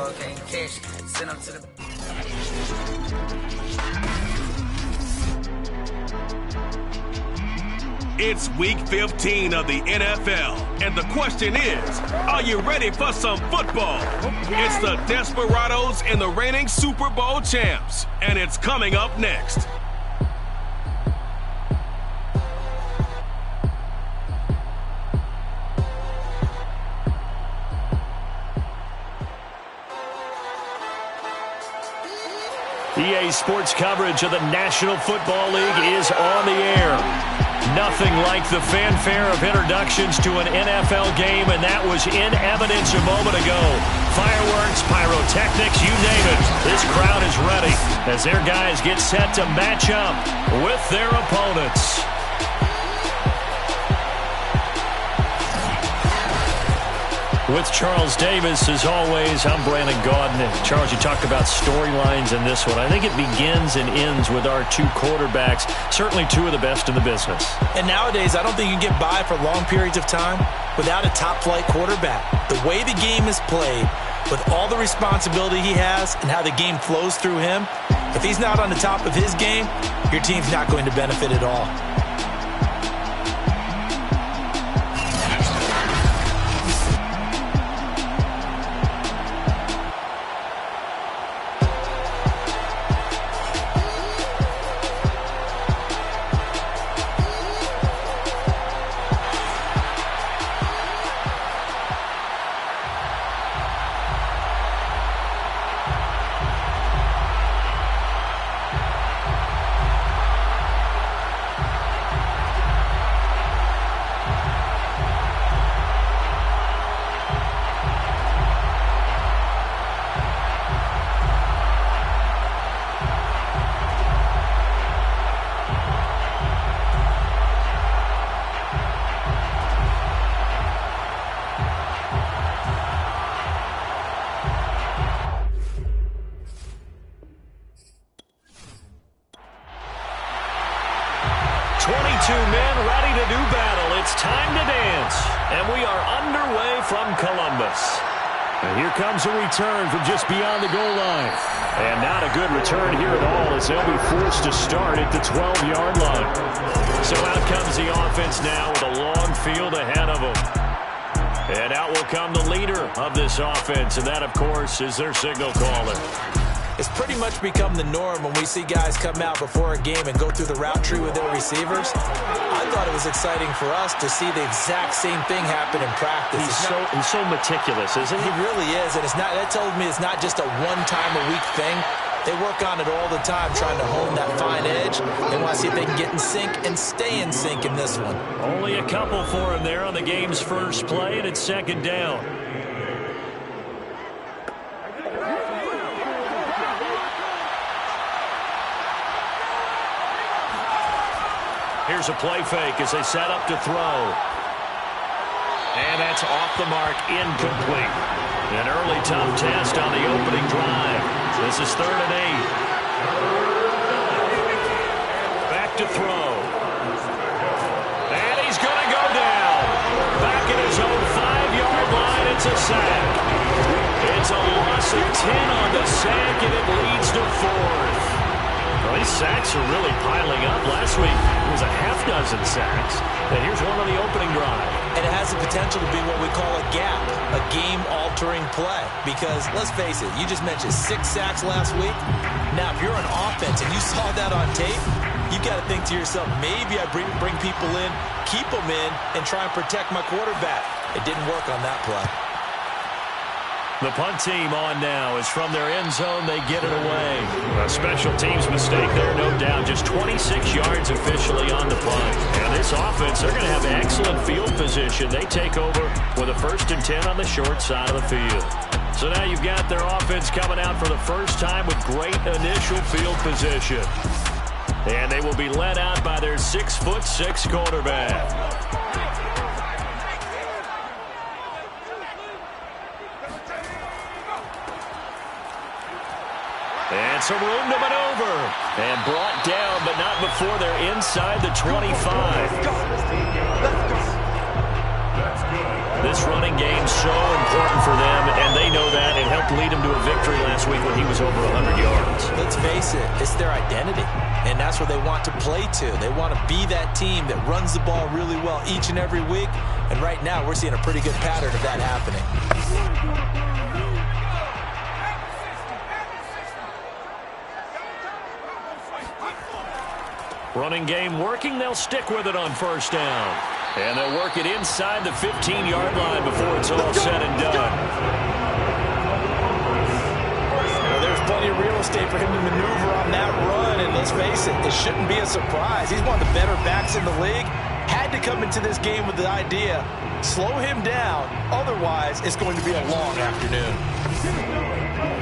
dog can't catch. Send him to the... It's week 15 of the NFL, and the question is, are you ready for some football? It's the Desperados and the reigning Super Bowl champs, and it's coming up next. EA Sports coverage of the National Football League is on the air. Nothing like the fanfare of introductions to an NFL game, and that was in evidence a moment ago. Fireworks, pyrotechnics, you name it. This crowd is ready as their guys get set to match up with their opponents. With Charles Davis, as always, I'm Brandon Gaudin. Charles, you talked about storylines in this one. I think it begins and ends with our two quarterbacks, certainly two of the best in the business. And nowadays, I don't think you can get by for long periods of time without a top-flight quarterback. The way the game is played, with all the responsibility he has and how the game flows through him, if he's not on the top of his game, your team's not going to benefit at all. Men ready to do battle. It's time to dance. And we are underway from Columbus. And here comes a return from just beyond the goal line. And not a good return here at all, as they'll be forced to start at the 12-yard line. So out comes the offense now with a long field ahead of them. And out will come the leader of this offense, and that, of course, is their signal caller. It's pretty much become the norm when we see guys come out before a game and go through the route tree with their receivers. I thought it was exciting for us to see the exact same thing happen in practice. He's so meticulous, isn't he? He really is, and that tells me it's not just a one-time-a-week thing. They work on it all the time, trying to hone that fine edge. They want to see if they can get in sync and stay in sync in this one. Only a couple for him there on the game's first play, and it's second down. Here's a play fake as they set up to throw. And that's off the mark, incomplete. An early tough test on the opening drive. This is 3rd and 8. Back to throw. And he's going to go down. Back at his own 5-yard line, it's a sack. It's a loss of 10 on the sack, and it leads to 4th. Well, these sacks are really piling up. Last week, it was a half-dozen sacks. And here's one on the opening drive. And it has the potential to be what we call a gap, a game-altering play. Because, let's face it, you just mentioned 6 sacks last week. Now, if you're an offense and you saw that on tape, you've got to think to yourself, maybe I bring people in, keep them in, and try and protect my quarterback. It didn't work on that play. The punt team on now is from their end zone. They get it away. A special teams mistake there, no doubt. Just 26 yards officially on the punt. And this offense, they're going to have excellent field position. They take over with a 1st and 10 on the short side of the field. So now you've got their offense coming out for the first time with great initial field position. And they will be led out by their 6'6" quarterback. And some room to maneuver. And brought down, but not before they're inside the 25. This running game's so important for them, and they know that. It helped lead them to a week when he was over 100 yards. Let's face it, it's their identity, and that's what they want to play to. They want to be that team that runs the ball really well each and every week, and right now we're seeing a pretty good pattern of that happening. Running game working. They'll stick with it on first down. And they'll work it inside the 15-yard line before it's all said and done. Well, there's plenty of real estate for him to maneuver on that run, and let's face it, it shouldn't be a surprise. He's one of the better backs in the league. Had to come into this game with the idea, slow him down, otherwise it's going to be a long afternoon.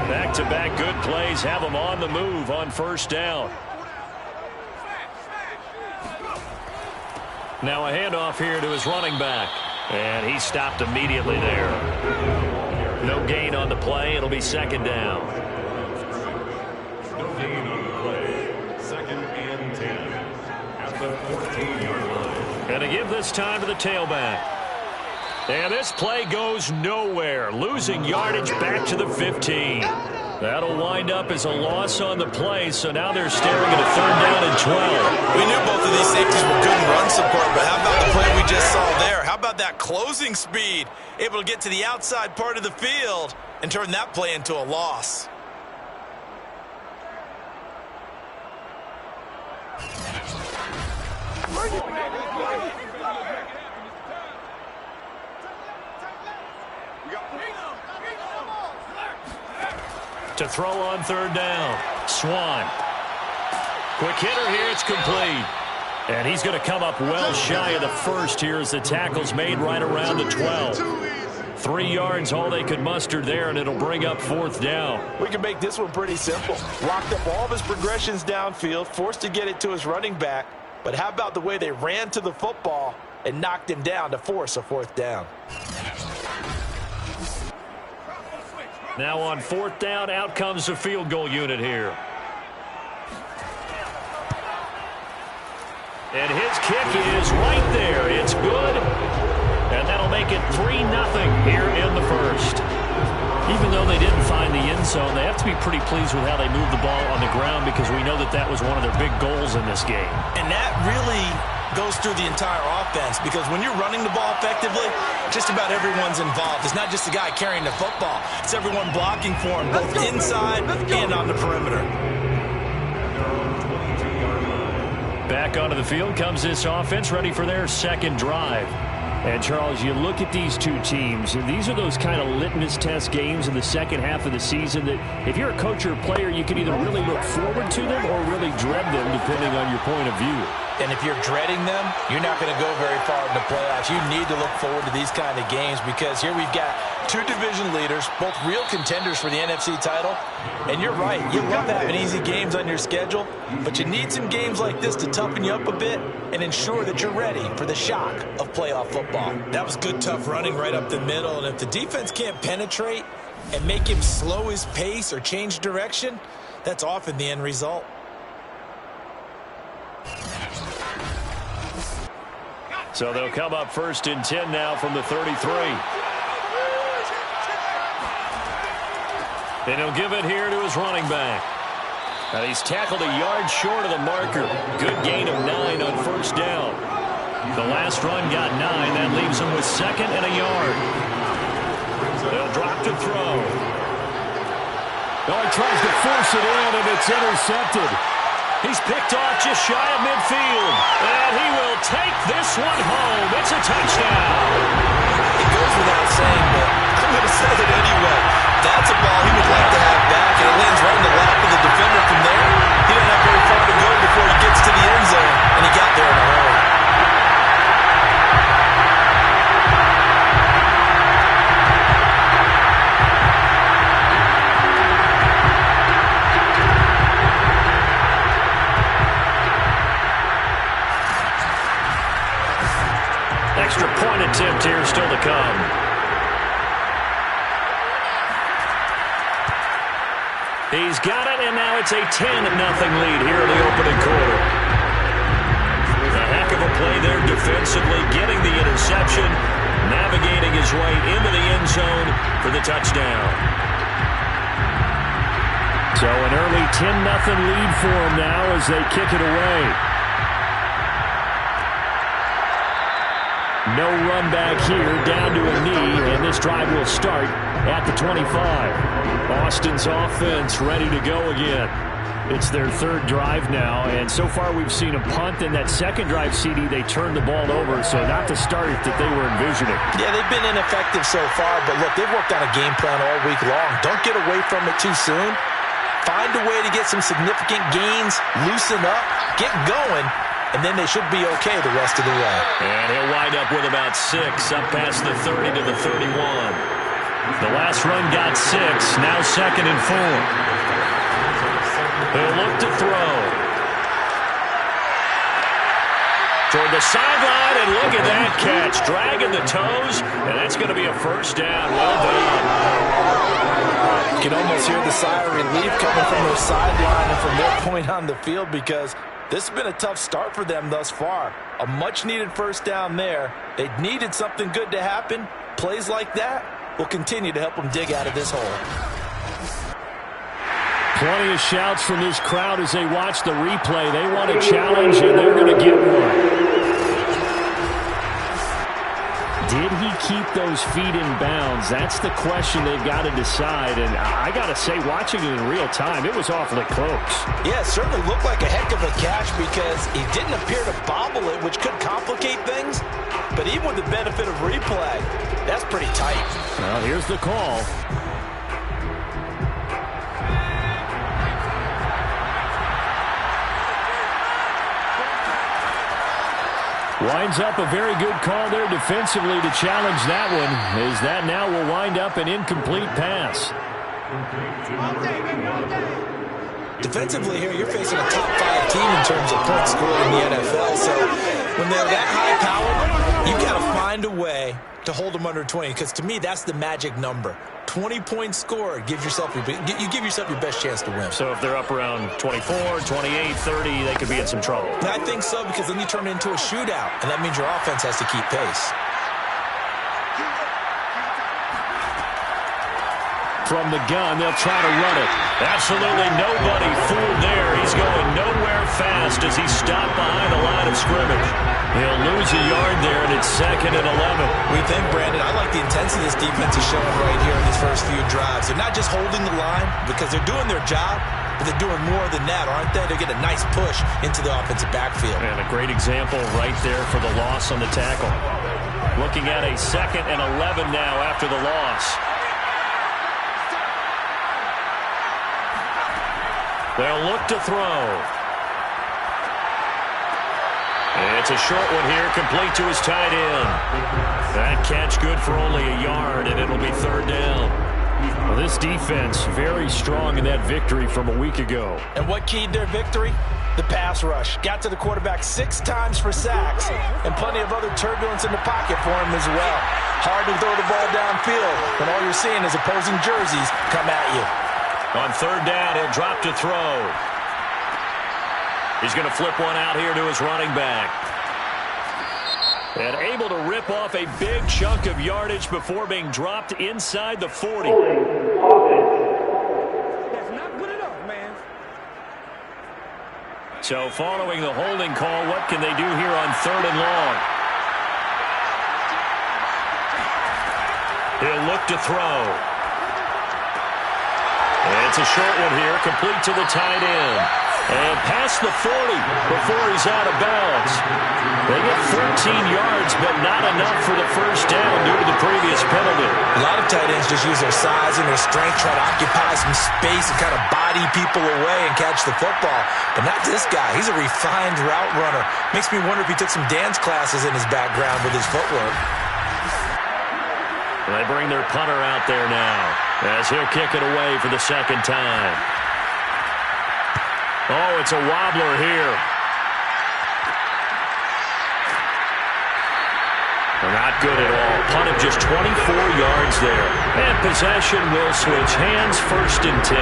Back-to-back good plays have him on the move on first down. Now a handoff here to his running back. And he stopped immediately there. No gain on the play. It'll be second down. No gain on the play. 2nd and 10 at the 14-yard line. And to give this time to the tailback. And this play goes nowhere. Losing yardage back to the 15. That'll wind up as a loss on the play, so now they're staring at a 3rd down and 12. We knew both of these safeties were good in run support, but how about the play we just saw there? How about that closing speed? Able to get to the outside part of the field and turn that play into a loss. To throw on 3rd down. Swan. Quick hitter here. It's complete. And he's going to come up well shy of the first here as the tackle's made right around the 12. 3 yards, all they could muster there, and it'll bring up 4th down. We can make this one pretty simple. Locked up all of his progressions downfield, forced to get it to his running back. But how about the way they ran to the football and knocked him down to force a 4th down? Now on 4th down, out comes the field goal unit here. And his kick is right there. It's good. And that'll make it 3-0 here in the first. Even though they didn't find the end zone, they have to be pretty pleased with how they moved the ball on the ground because we know that that was one of their big goals in this game. And that really goes through the entire offense because when you're running the ball effectively, just about everyone's involved. It's not just the guy carrying the football. It's everyone blocking for him, both inside and on the perimeter. Back onto the field comes this offense, ready for their second drive. And, Charles, you look at these two teams, and these are those kind of litmus test games in the second half of the season that if you're a coach or a player, you can either really look forward to them or really dread them, depending on your point of view. And if you're dreading them, you're not going to go very far in the playoffs. You need to look forward to these kind of games because here we've got two division leaders, both real contenders for the NFC title. And you're right, you love having easy games on your schedule, but you need some games like this to toughen you up a bit and ensure that you're ready for the shock of playoff football. That was good, tough running right up the middle, and if the defense can't penetrate and make him slow his pace or change direction, that's often the end result. So they'll come up 1st and 10 now from the 33. And he'll give it here to his running back. And he's tackled a yard short of the marker. Good gain of 9 on 1st down. The last run got 9. That leaves him with 2nd and a yard. They'll drop to throw. Oh, he tries to force it in, and it's intercepted. He's picked off just shy of midfield. And he will take this one home. It's a touchdown. It goes without saying, but I'm going to say it anyway. That's a ball he would like to have back, and it lands right in the lap of the defender from there. He doesn't have very far to go before he gets to the end zone, and he got there in a hurry. Extra point attempt here still to come. He's got it, and now it's a 10-0 lead here in the opening quarter. A heck of a play there defensively, getting the interception, navigating his way into the end zone for the touchdown. So an early 10-0 lead for them now as they kick it away. No run back here, down to a knee, and this drive will start at the 25. Austin's offense ready to go again. It's their third drive now, and so far we've seen a punt. In that second drive, CD, they turned the ball over, so not the start that they were envisioning. Yeah, they've been ineffective so far, but look, they've worked on a game plan all week long. Don't get away from it too soon. Find a way to get some significant gains, loosen up, get going, and then they should be okay the rest of the way. And he'll wind up with about 6, up past the 30 to the 31. The last run got 6, now 2nd and 4. He'll look to throw. Toward the sideline, and look at that catch. Dragging the toes, and that's going to be a first down. Well done. You can almost hear the sigh of relief coming from their sideline and from their point on the field, because this has been a tough start for them thus far. A much-needed first down there. They needed something good to happen. Plays like that will continue to help them dig out of this hole. Plenty of shouts from this crowd as they watch the replay. They want a challenge, and they're going to get one. Did he keep those feet in bounds? That's the question they've got to decide. And I got to say, watching it in real time, it was awfully close. Yeah, it certainly looked like a heck of a catch because he didn't appear to bobble it, which could complicate things. But even with the benefit of replay, that's pretty tight. Well, here's the call. Winds up a very good call there defensively to challenge that one, as that now will wind up an incomplete pass. Defensively here, you're facing a top 5 team in terms of points scored in the NFL, so when they're that high powered, you've got to find a way to hold them under 20, because to me, that's the magic number. 20 points scored gives yourself you give yourself your best chance to win. So if they're up around 24, 28, 30, they could be in some trouble. I think so, because then you turn it into a shootout, and that means your offense has to keep pace. From the gun, they'll try to run it. Absolutely nobody fooled there. He's going nowhere fast as he's stopped behind the line of scrimmage. He'll lose a yard there, and it's 2nd and 11. We think, Brandon, I like the intensity this defense is showing right here in these first few drives. They're not just holding the line because they're doing their job, but they're doing more than that, aren't they? They're getting a nice push into the offensive backfield. And a great example right there for the loss on the tackle. Looking at a 2nd and 11 now after the loss. They'll look to throw. It's a short one here, complete to his tight end. That catch good for only a yard, and it'll be 3rd down. Well, this defense very strong in that victory from a week ago. And what keyed their victory? The pass rush. Got to the quarterback 6 times for sacks, and plenty of other turbulence in the pocket for him as well. Hard to throw the ball downfield when all you're seeing is opposing jerseys come at you. On 3rd down, he'll drop to throw. He's going to flip one out here to his running back. And able to rip off a big chunk of yardage before being dropped inside the 40. That's not good enough, man. So following the holding call, what can they do here on 3rd and long? He'll look to throw. It's a short one here, complete to the tight end. And past the 40 before he's out of bounds. They get 13 yards, but not enough for the first down due to the previous penalty. A lot of tight ends just use their size and their strength, try to occupy some space and kind of body people away and catch the football. But not this guy. He's a refined route runner. Makes me wonder if he took some dance classes in his background with his footwork. They bring their punter out there now as he'll kick it away for the 2nd time. Oh, it's a wobbler here. They're not good at all. Punt of just 24 yards there. And possession will switch hands, 1st and 10.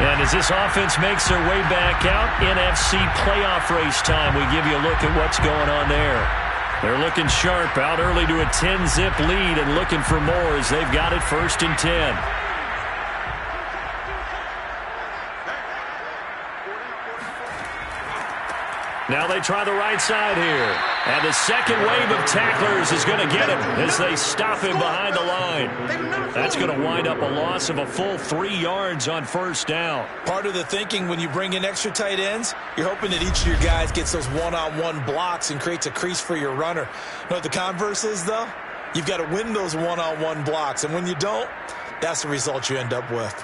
And as this offense makes their way back out, NFC playoff race time, we give you a look at what's going on there. They're looking sharp, out early to a 10-zip lead and looking for more as they've got it 1st and 10. Now they try the right side here. And the second wave of tacklers is going to get him as they stop him behind the line. That's going to wind up a loss of a full 3 yards on first down. Part of the thinking when you bring in extra tight ends, you're hoping that each of your guys gets those one-on-one blocks and creates a crease for your runner. You know what the converse is, though? You've got to win those one-on-one blocks. And when you don't, that's the result you end up with.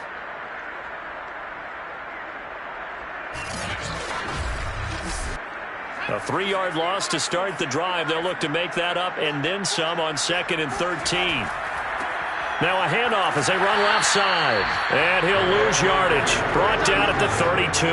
A 3-yard loss to start the drive. They'll look to make that up and then some on 2nd and 13. Now a handoff as they run left side. And he'll lose yardage. Brought down at the 32.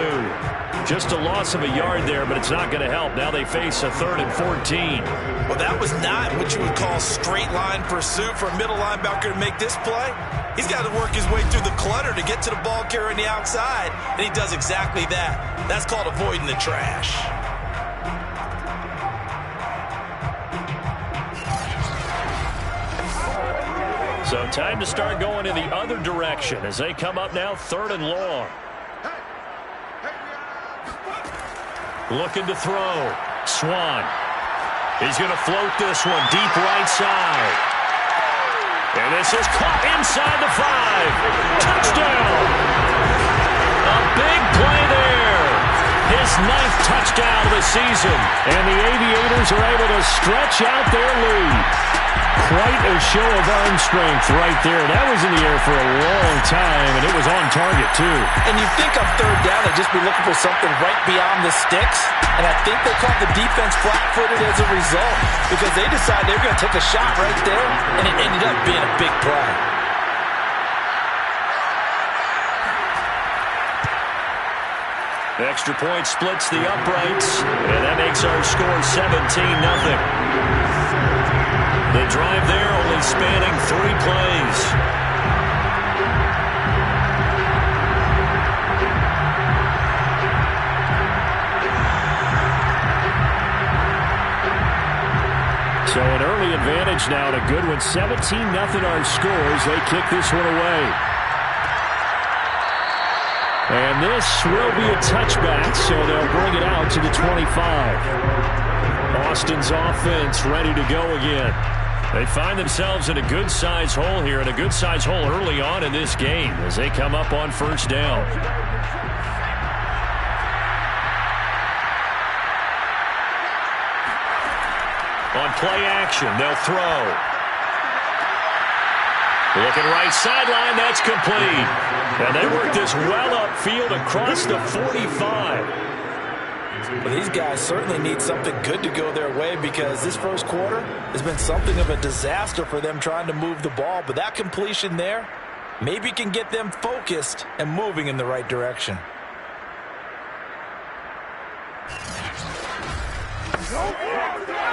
Just a loss of a yard there, but it's not going to help. Now they face a 3rd and 14. Well, that was not what you would call straight line pursuit for a middle linebacker to make this play. He's got to work his way through the clutter to get to the ball carrier on the outside, and he does exactly that. That's called avoiding the trash. So time to start going in the other direction as they come up now 3rd and long. Looking to throw. Swan. He's going to float this one deep right side. And this is caught inside the 5. Touchdown. A big play there. His 9th touchdown of the season. And the Aviators are able to stretch out their lead. Quite a show of arm strength right there. That was in the air for a long time, and it was on target, too. And you think on 3rd down, they'd just be looking for something right beyond the sticks. And I think they caught the defense flat-footed as a result because they decided they were going to take a shot right there, and it ended up being a big play. The extra point splits the uprights, and that makes our score 17-0. The drive there only spanning 3 plays. So an early advantage now and a good one. 17-0 our scores. They kick this one away. And this will be a touchback, so they'll bring it out to the 25. Austin's offense ready to go again. They find themselves in a good-sized hole here, and a good-sized hole early on in this game as they come up on first down. On play action, they'll throw. Looking right sideline, that's complete. And they work this well upfield across the 45. Well, these guys certainly need something good to go their way because this first quarter has been something of a disaster for them trying to move the ball. But that completion there maybe can get them focused and moving in the right direction.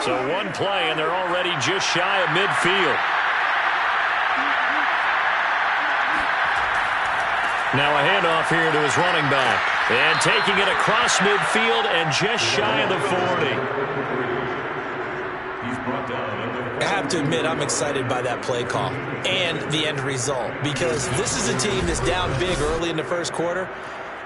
So one play, and they're already just shy of midfield. Now a handoff here to his running back. And taking it across midfield and just shy of the 40. I have to admit, I'm excited by that play call and the end result because this is a team that's down big early in the first quarter,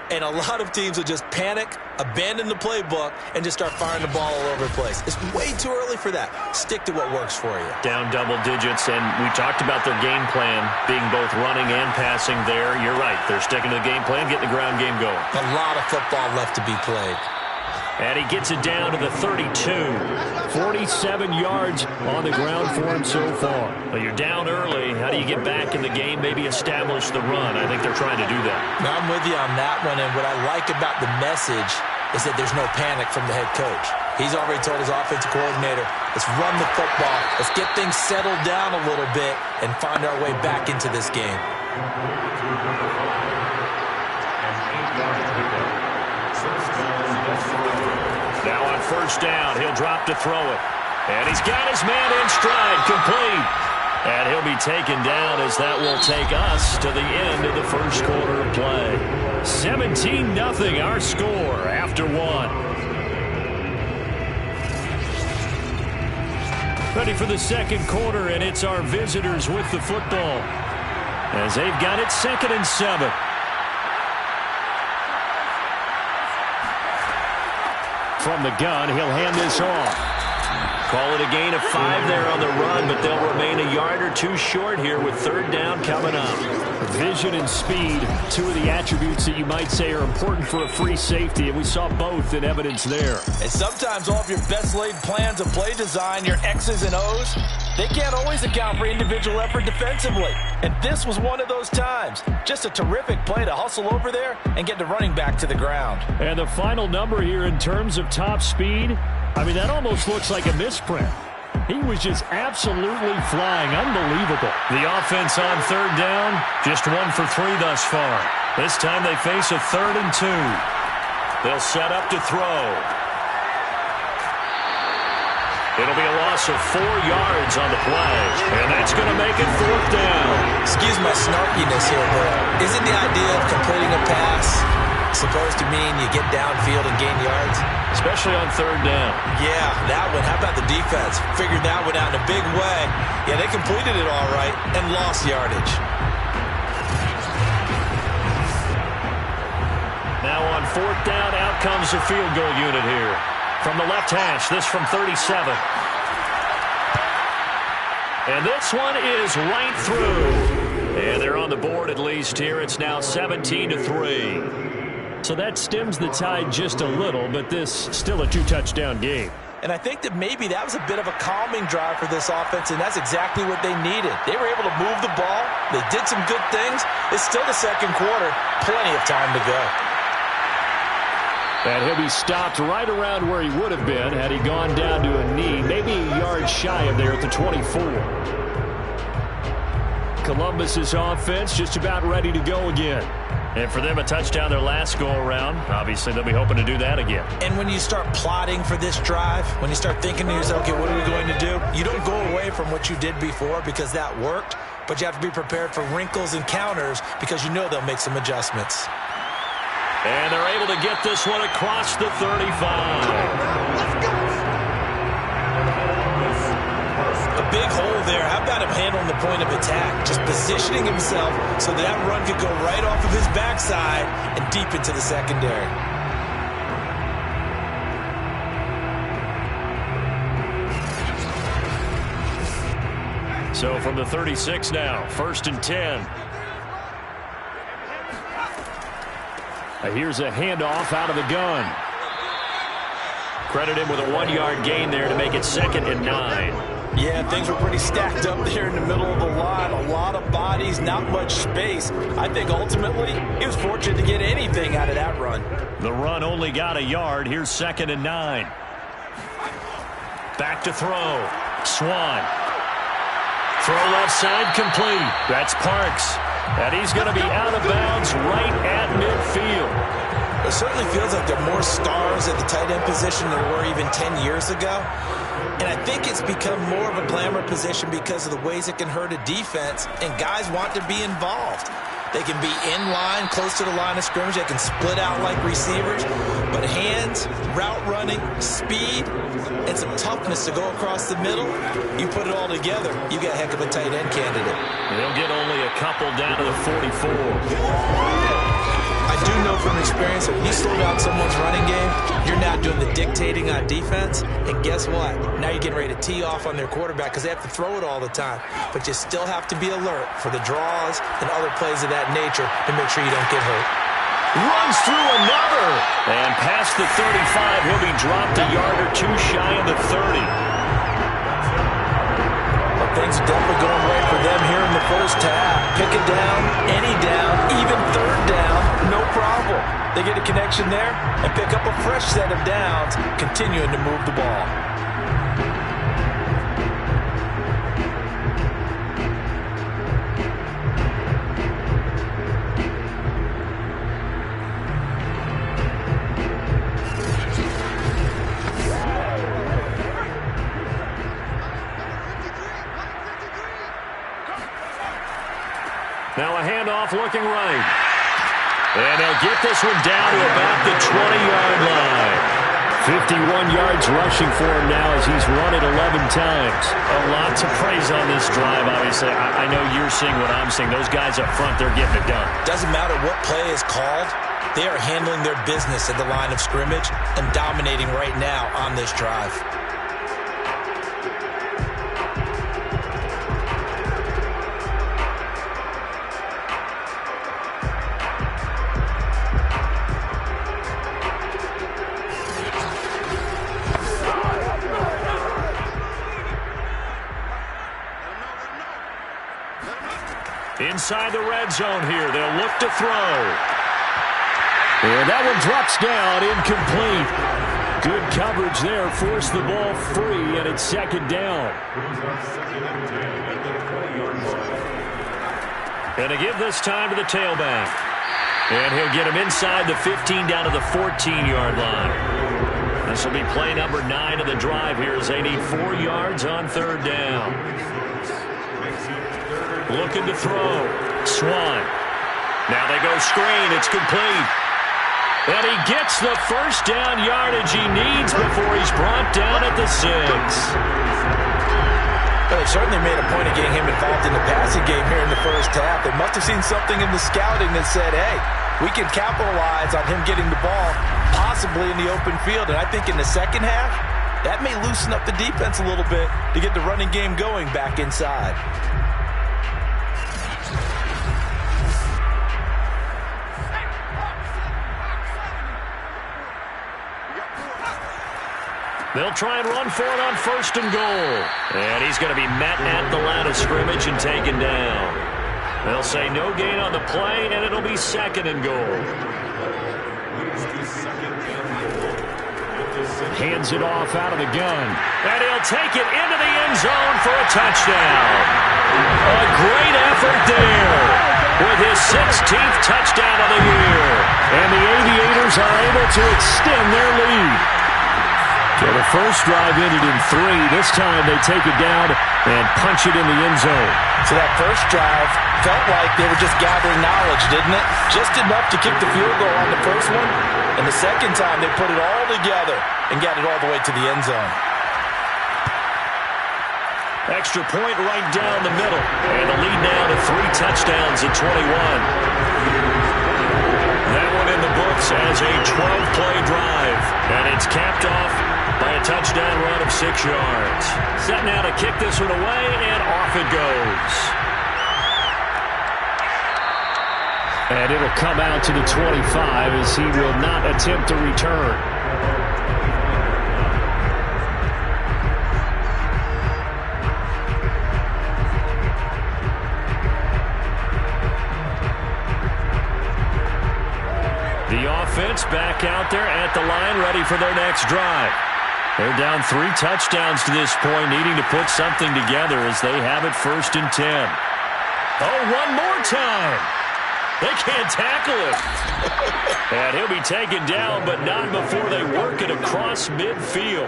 and a lot of teams will just panic, abandon the playbook, and just start firing the ball all over the place. It's way too early for that. Stick to what works for you. Down double digits, and we talked about their game plan being both running and passing there. You're right. They're sticking to the game plan, getting the ground game going. A lot of football left to be played. And he gets it down to the 32. 47 yards on the ground for him so far. But you're down early. How do you get back in the game, maybe establish the run? I think they're trying to do that. Now, I'm with you on that one, and what I like about the message is that there's no panic from the head coach. He's already told his offensive coordinator, let's run the football, let's get things settled down a little bit and find our way back into this game. Now on first down, he'll drop to throw it. And he's got his man in stride, complete. And he'll be taken down as that will take us to the end of the first quarter of play. 17-0 our score after one. Ready for the second quarter, and it's our visitors with the football as they've got it 2nd and 7. from the gun. He'll hand this off. Call it a gain of 5 there on the run, but they'll remain a yard or two short here with third down coming up. Vision and speed, two of the attributes that you might say are important for a free safety, and we saw both in evidence there. And sometimes all of your best laid plans of play design, your X's and O's, they can't always account for individual effort defensively. And this was one of those times. Just a terrific play to hustle over there and get the running back to the ground. And the final number here in terms of top speed, I mean, that almost looks like a misprint. He was just absolutely flying. Unbelievable. The offense on third down, just 1 for 3 thus far. This time they face a 3rd and 2. They'll set up to throw. It'll be a loss of 4 yards on the play, and that's going to make it 4th down. Excuse my snarkiness here, but isn't the idea of completing a pass supposed to mean you get downfield and gain yards? Especially on third down. Yeah, that one. How about the defense? Figured that one out in a big way. Yeah, they completed it all right and lost yardage. Now on 4th down, out comes the field goal unit here. From the left hash, this from 37. And this one is right through. And they're on the board at least here. It's now 17-3. So that stems the tide just a little, but this still a 2-touchdown game. And I think that maybe that was a bit of a calming drive for this offense, and that's exactly what they needed. They were able to move the ball. They did some good things. It's still the second quarter. Plenty of time to go. And he'll be stopped right around where he would have been had he gone down to a knee, maybe a yard shy of there at the 24. Columbus's offense just about ready to go again. And for them, a touchdown their last go-around. Obviously, they'll be hoping to do that again. And when you start plotting for this drive, when you start thinking to yourself, okay, what are we going to do? You don't go away from what you did before because that worked, but you have to be prepared for wrinkles and counters because you know they'll make some adjustments. And they're able to get this one across the 35. Let's go. A big hole there. How about him handling the point of attack? Just positioning himself so that run could go right off of his backside and deep into the secondary. So from the 36 now, 1st and 10. Here's a handoff out of the gun. Credit him with a 1-yard gain there to make it 2nd and 9. Yeah, things were pretty stacked up there in the middle of the line. A lot of bodies, not much space. I think ultimately he was fortunate to get anything out of that run. The run only got a yard. Here's 2nd and 9. Back to throw. Swan. Throw left side complete. That's Parks. And he's going to be out of bounds right at midfield. It certainly feels like there are more stars at the tight end position than there were even 10 years ago. And I think it's become more of a glamour position because of the ways it can hurt a defense, and guys want to be involved. They can be in line, close to the line of scrimmage. They can split out like receivers. But hands, route running, speed, and some toughness to go across the middle, you put it all together, you got a heck of a tight end candidate. They'll get only a couple down to the 44. I do know from experience, if you slow down someone's running game, you're now doing the dictating on defense. And guess what? Now you're getting ready to tee off on their quarterback because they have to throw it all the time. But you still have to be alert for the draws and other plays of that nature to make sure you don't get hurt. Runs through another. And past the 35, he'll be dropped a yard or two shy of the 30. Well, things are definitely going right for them here in the first half. Pick it down, any down, even third down, no problem. They get a connection there and pick up a fresh set of downs, continuing to move the ball. Now a handoff looking right. And they'll get this one down to about the 20-yard line. 51 yards rushing for him now as he's run it 11 times. A lot to praise on this drive, obviously. I know you're seeing what I'm seeing. Those guys up front, they're getting it done. Doesn't matter what play is called. They are handling their business at the line of scrimmage and dominating right now on this drive. Inside the red zone here, they'll look to throw. And that one drops down, incomplete. Good coverage there, forced the ball free, and it's second down. And to give this time to the tailback. And he'll get him inside the 15 down to the 14-yard line. This will be play number 9 of the drive here as they need 4 yards on third down. Looking to throw. Swan. Now they go screen. It's complete. And he gets the first down yardage he needs before he's brought down at the 6. Well, they certainly made a point of getting him involved in the passing game here in the first half. They must have seen something in the scouting that said, hey, we can capitalize on him getting the ball possibly in the open field. And I think in the second half, that may loosen up the defense a little bit to get the running game going back inside. They'll try and run for it on first and goal. And he's going to be met at the line of scrimmage and taken down. They'll say no gain on the play, and it'll be second and goal. Hands it off out of the gun. And he'll take it into the end zone for a touchdown. A great effort there with his 16th touchdown of the year. And the Aviators are able to extend their lead. So the first drive ended in 3. This time they take it down and punch it in the end zone. So that first drive felt like they were just gathering knowledge, didn't it? Just enough to kick the field goal on the first one. And the second time they put it all together and got it all the way to the end zone. Extra point right down the middle. And the lead now to 3 touchdowns at 21. That one in the books as a 12-play drive. And it's capped off by a touchdown run of 6 yards. Set now to kick this one away, and off it goes. And it'll come out to the 25 as he will not attempt to return. The offense back out there at the line, ready for their next drive. They're down 3 touchdowns to this point, needing to put something together as they have it first and 10. Oh, one more time. They can't tackle him. And he'll be taken down, but not before they work it across midfield.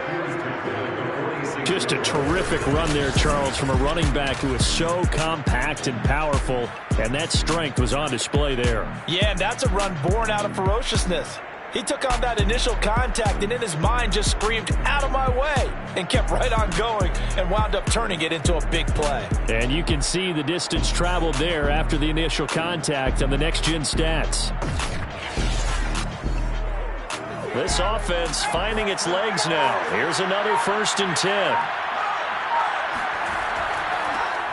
Just a terrific run there, Charles, from a running back who is so compact and powerful, and that strength was on display there. Yeah, and that's a run born out of ferociousness. He took on that initial contact and in his mind just screamed, out of my way, and kept right on going and wound up turning it into a big play. And you can see the distance traveled there after the initial contact on the next-gen stats. This offense finding its legs now. Here's another first and 10.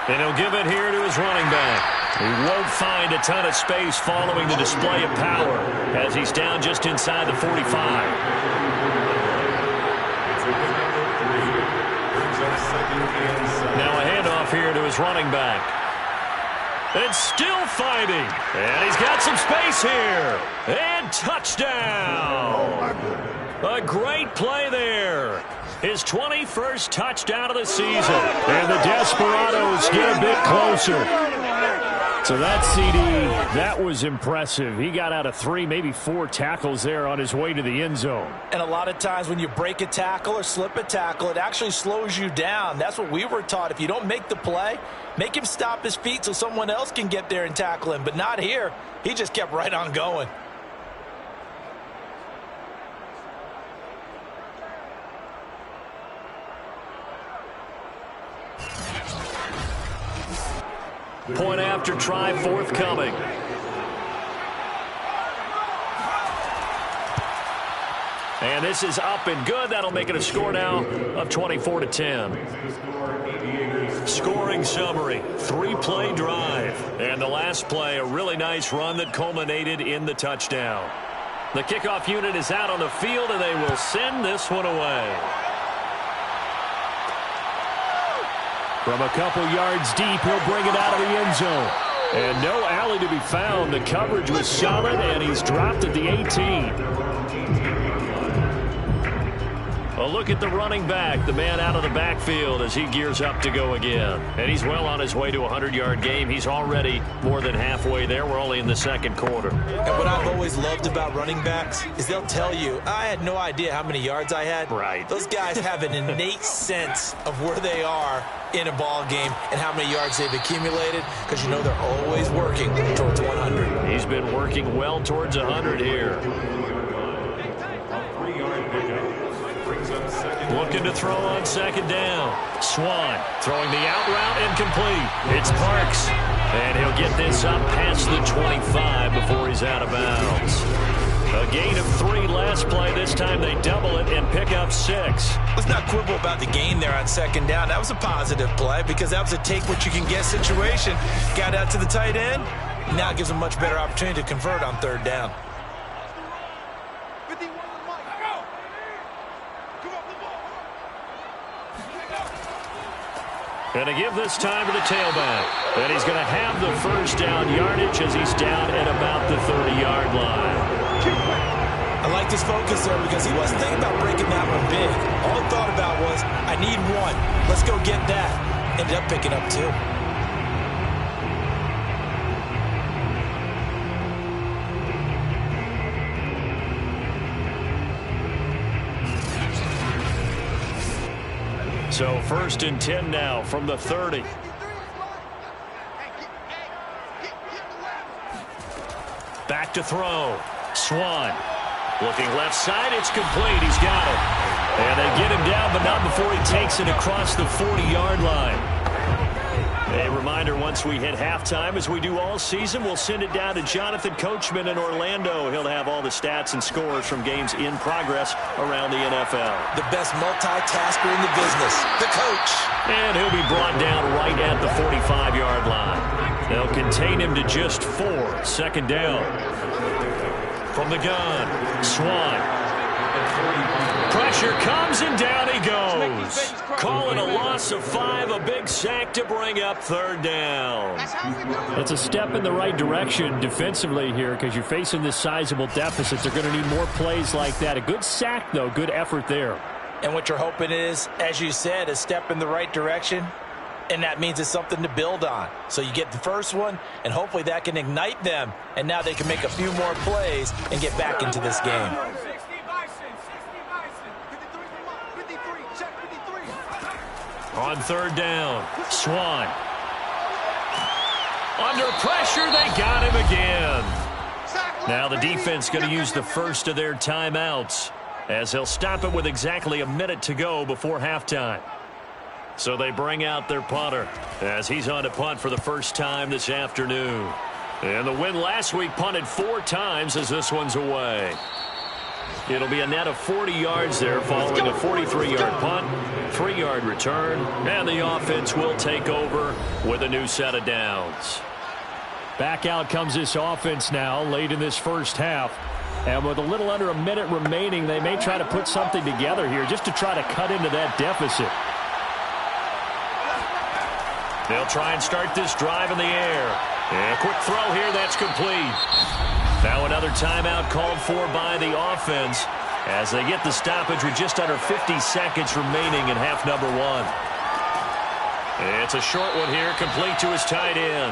And he'll give it here to his running back. He won't find a ton of space following the display of power as he's down just inside the 45. Now a handoff here to his running back. And still fighting. And he's got some space here. And touchdown. A great play there. His 21st touchdown of the season. And the Desperados get a bit closer. So that CD, that was impressive. He got out of 3, maybe 4 tackles there on his way to the end zone. And a lot of times when you break a tackle or slip a tackle, it actually slows you down. That's what we were taught. If you don't make the play, make him stop his feet so someone else can get there and tackle him. But not here. He just kept right on going. Point after try forthcoming. And this is up and good. That'll make it a score now of 24-10. Scoring summary, 3-play drive. And the last play, a really nice run that culminated in the touchdown. The kickoff unit is out on the field, and they will send this one away. From a couple yards deep, he'll bring it out of the end zone. And no alley to be found. The coverage was solid, and he's dropped at the 18. A look at the running back, the man out of the backfield as he gears up to go again. And he's well on his way to a 100-yard game. He's already more than halfway there. We're only in the second quarter. And what I've always loved about running backs is they'll tell you, I had no idea how many yards I had. Right. Those guys have an innate sense of where they are in a ball game and how many yards they've accumulated, because you know they're always working towards 100. He's been working well towards 100 here. Looking to throw on second down. Swan throwing the out route incomplete. It's Parks. And he'll get this up past the 25 before he's out of bounds. A gain of 3 last play. This time they double it and pick up 6. Let's not quibble about the gain there on second down. That was a positive play because that was a take-what-you-can-get situation. Got out to the tight end. Now it gives him a much better opportunity to convert on third down. And to give this time to the tailback. And he's going to have the first down yardage as he's down at about the 30-yard line. I like his focus there because he wasn't thinking about breaking that one big. All he thought about was, I need 1. Let's go get that. Ended up picking up 2. So 1st and 10 now from the 30. Back to throw. Swan. Looking left side. It's complete. He's got it. And they get him down, but not before he takes it across the 40-yard line. A reminder, once we hit halftime, as we do all season, we'll send it down to Jonathan Coachman in Orlando. He'll have all the stats and scores from games in progress around the NFL. The best multitasker in the business, the coach. And he'll be brought down right at the 45-yard line. They'll contain him to just 4. Second down. From the gun, Swan. Pressure comes, and down he goes. Calling a loss of 5, a big sack to bring up third down. It's a step in the right direction defensively here because you're facing this sizable deficit. They're going to need more plays like that. A good sack, though. Good effort there. And what you're hoping is, as you said, a step in the right direction, and that means it's something to build on. So you get the first one, and hopefully that can ignite them, and now they can make a few more plays and get back into this game. On third down, Swan. Under pressure, they got him again. Now the defense going to use the first of their timeouts as they'll stop it with exactly a minute to go before halftime. So they bring out their punter as he's on to punt for the first time this afternoon. And the win last week punted 4 times as this one's away. It'll be a net of 40 yards there following a 43-yard punt, 3-yard return, and the offense will take over with a new set of downs. Back out comes this offense now late in this first half. And with a little under a minute remaining, they may try to put something together here just to try to cut into that deficit. They'll try and start this drive in the air. And a quick throw here, that's complete. Now another timeout called for by the offense as they get the stoppage with just under 50 seconds remaining in half number 1. It's a short one here, complete to his tight end.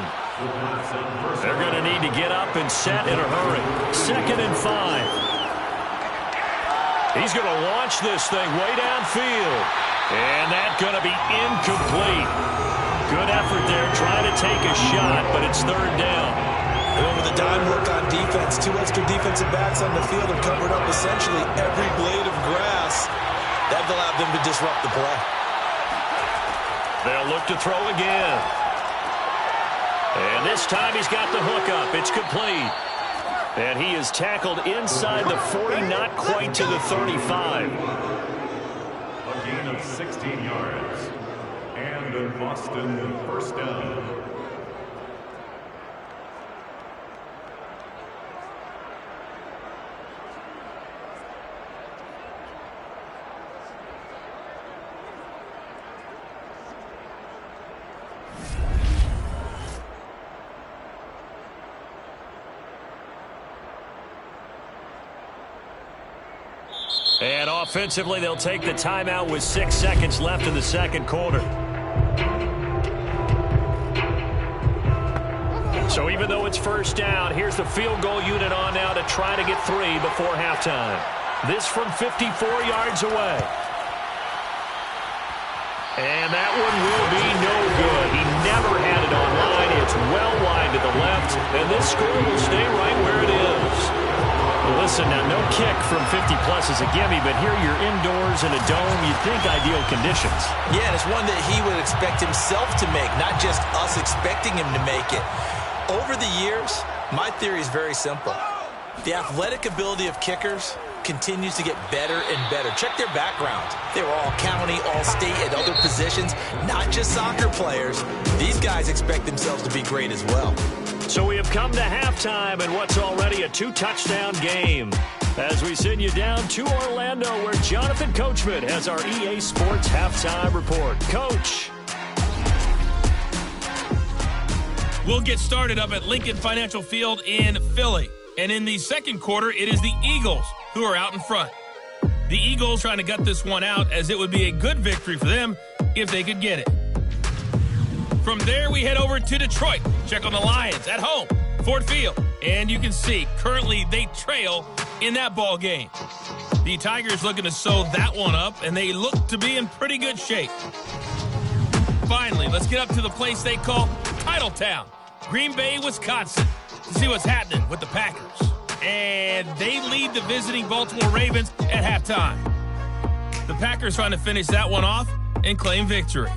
They're going to need to get up and set in a hurry. 2nd and 5. He's going to launch this thing way downfield. And that's going to be incomplete. Good effort there, trying to take a shot, but it's third down. And with the dime look on defense, 2 extra defensive backs on the field have covered up essentially every blade of grass. That allowed them to disrupt the play. They'll look to throw again. And this time he's got the hook up. It's complete. And he is tackled inside the 40, not quite to the 35. A gain of 16 yards. And a Boston first down. And offensively, they'll take the timeout with 6 seconds left in the second quarter. So even though it's first down, here's the field goal unit on now to try to get 3 before halftime. This from 54 yards away. And that one will be no good. He never had it online. It's well wide to the left, and this score will stay right where it is. Well, listen, now no kick from 50-plus is a gimme, but here you're indoors in a dome. You'd think ideal conditions. Yeah, and it's one that he would expect himself to make, not just us expecting him to make it. Over the years, my theory is very simple. The athletic ability of kickers continues to get better and better. Check their background. They were all county, all state, at other positions, not just soccer players. These guys expect themselves to be great as well. So we have come to halftime in what's already a 2-touchdown game. As we send you down to Orlando, where Jonathan Coachman has our EA Sports halftime report. Coach. We'll get started up at Lincoln Financial Field in Philly. And in the second quarter, it is the Eagles who are out in front. The Eagles trying to gut this one out, as it would be a good victory for them if they could get it. From there, we head over to Detroit. Check on the Lions at home, Ford Field. And you can see, currently, they trail in that ball game. The Tigers looking to sew that one up, and they look to be in pretty good shape. Finally, let's get up to the place they call Titletown, Green Bay, Wisconsin, to see what's happening with the Packers. And they lead the visiting Baltimore Ravens at halftime. The Packers trying to finish that one off and claim victory.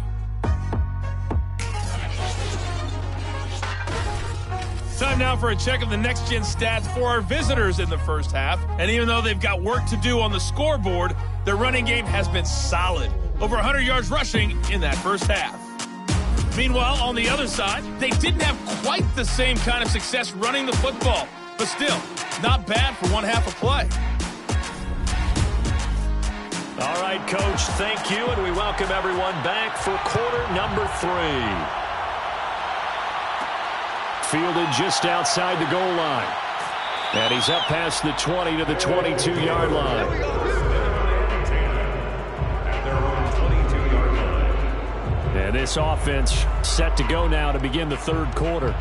Time now for a check of the next-gen stats for our visitors in the first half. And even though they've got work to do on the scoreboard, their running game has been solid. Over 100 yards rushing in that first half. Meanwhile, on the other side, they didn't have quite the same kind of success running the football. But still, not bad for one half of play. All right, Coach, thank you. And we welcome everyone back for quarter number 3. Fielded just outside the goal line. And he's up past the 20 to the 22-yard line. And this offense set to go now to begin the third quarter.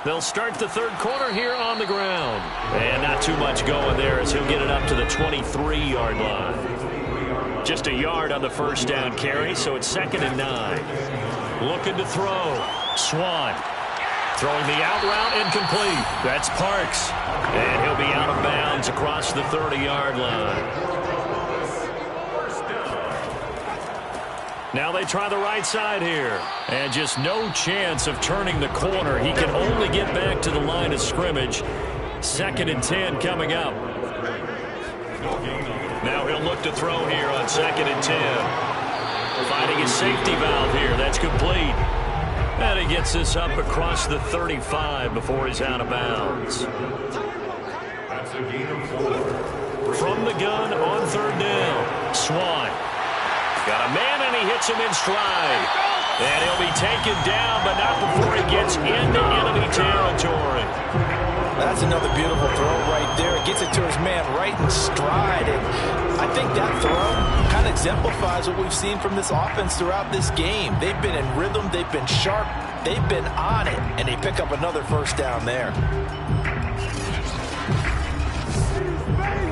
They'll start the third quarter here on the ground. And not too much going there as he'll get it up to the 23-yard line. Just a yard on the first down carry, so it's 2nd and 9. Looking to throw. Swan. Throwing the out route incomplete. That's Parks. And he'll be out of bounds across the 30-yard line. Now they try the right side here. And just no chance of turning the corner. He can only get back to the line of scrimmage. 2nd and 10 coming up. Now he'll look to throw here on 2nd and 10. Finding his safety valve here. That's complete. And he gets this up across the 35 before he's out of bounds. That's a gain of 4. From the gun on 3rd down. Swan. Got a man, and he hits him in stride. And he'll be taken down, but not before he gets into enemy territory. That's another beautiful throw right there. It gets it to his man right in stride. And I think that throw kind of exemplifies what we've seen from this offense throughout this game. They've been in rhythm. They've been sharp. They've been on it. And they pick up another first down there.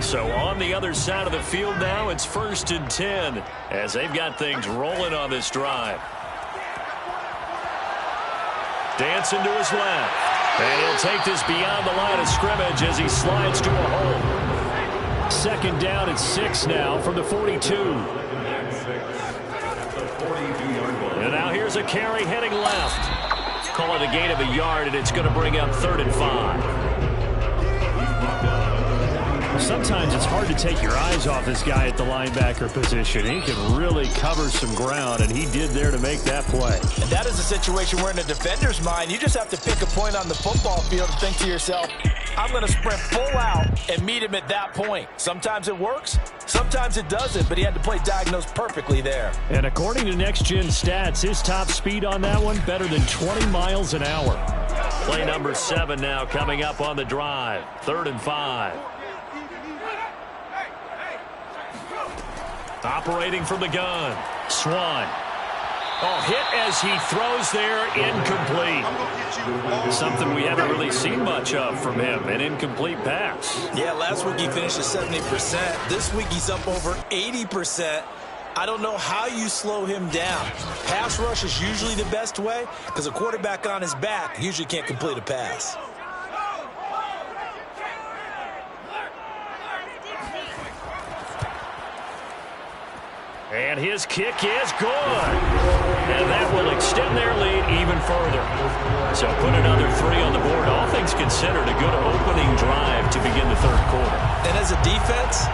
So on the other side of the field now, it's 1st and 10 as they've got things rolling on this drive. Dancing to his left. And he'll take this beyond the line of scrimmage as he slides to a hole. Second down and 6 now from the 42. And now here's a carry heading left. Call it a gain of a yard, and it's going to bring up 3rd and 5. Sometimes it's hard to take your eyes off this guy at the linebacker position. He can really cover some ground, and he did there to make that play. And that is a situation where in a defender's mind, you just have to pick a point on the football field and think to yourself, I'm going to sprint full out and meet him at that point. Sometimes it works, sometimes it doesn't, but he had to play diagnosed perfectly there. And according to Next Gen Stats, his top speed on that one, better than 20 miles an hour. Play number 7 now coming up on the drive. 3rd and 5. Operating from the gun, Swan. Oh, hit as he throws there, incomplete. Something we haven't really seen much of from him, an incomplete pass. Yeah, last week he finished at 70%. This week he's up over 80%. I don't know how you slow him down. Pass rush is usually the best way because a quarterback on his back usually can't complete a pass. And his kick is good. And that will extend their lead even further. So put another 3 on the board. All things considered, a good opening drive to begin the 3rd quarter. And as a defense,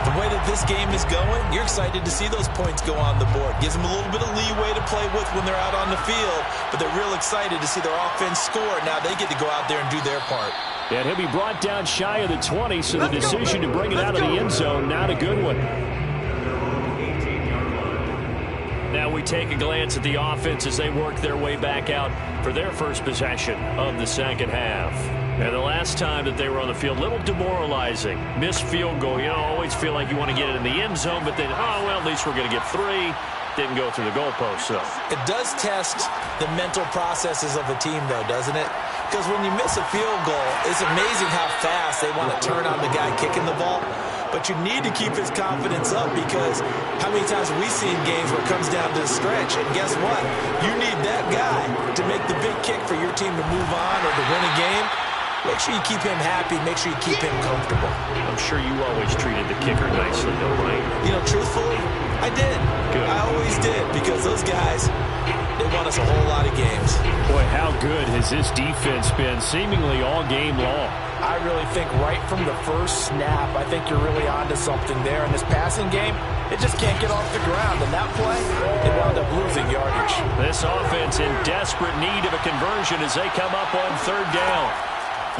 the way that this game is going, you're excited to see those points go on the board. Gives them a little bit of leeway to play with when they're out on the field. But they're real excited to see their offense score. Now they get to go out there and do their part. And he'll be brought down shy of the 20, so the decision to bring it out of the end zone, not a good one. Now we take a glance at the offense as they work their way back out for their first possession of the second half. And the last time that they were on the field, a little demoralizing. Missed field goal. You know, always feel like you want to get it in the end zone, but then, oh, well, at least we're going to get 3. Didn't go through the goalpost, though. It does test the mental processes of a team, though, doesn't it? Because when you miss a field goal, it's amazing how fast they want to turn on the guy kicking the ball. But you need to keep his confidence up because how many times have we seen games where it comes down to the stretch? And guess what? You need that guy to make the big kick for your team to move on or to win a game. Make sure you keep him happy. Make sure you keep him comfortable. I'm sure you always treated the kicker nicely, though, right? You know, truthfully, I did. Good. I always did because those guys, they won us a whole lot of games. Boy, how good has this defense been seemingly all game long? I really think right from the first snap, I think you're really onto something there. In this passing game, it just can't get off the ground. And that play, they wound up losing yardage. This offense in desperate need of a conversion as they come up on 3rd down.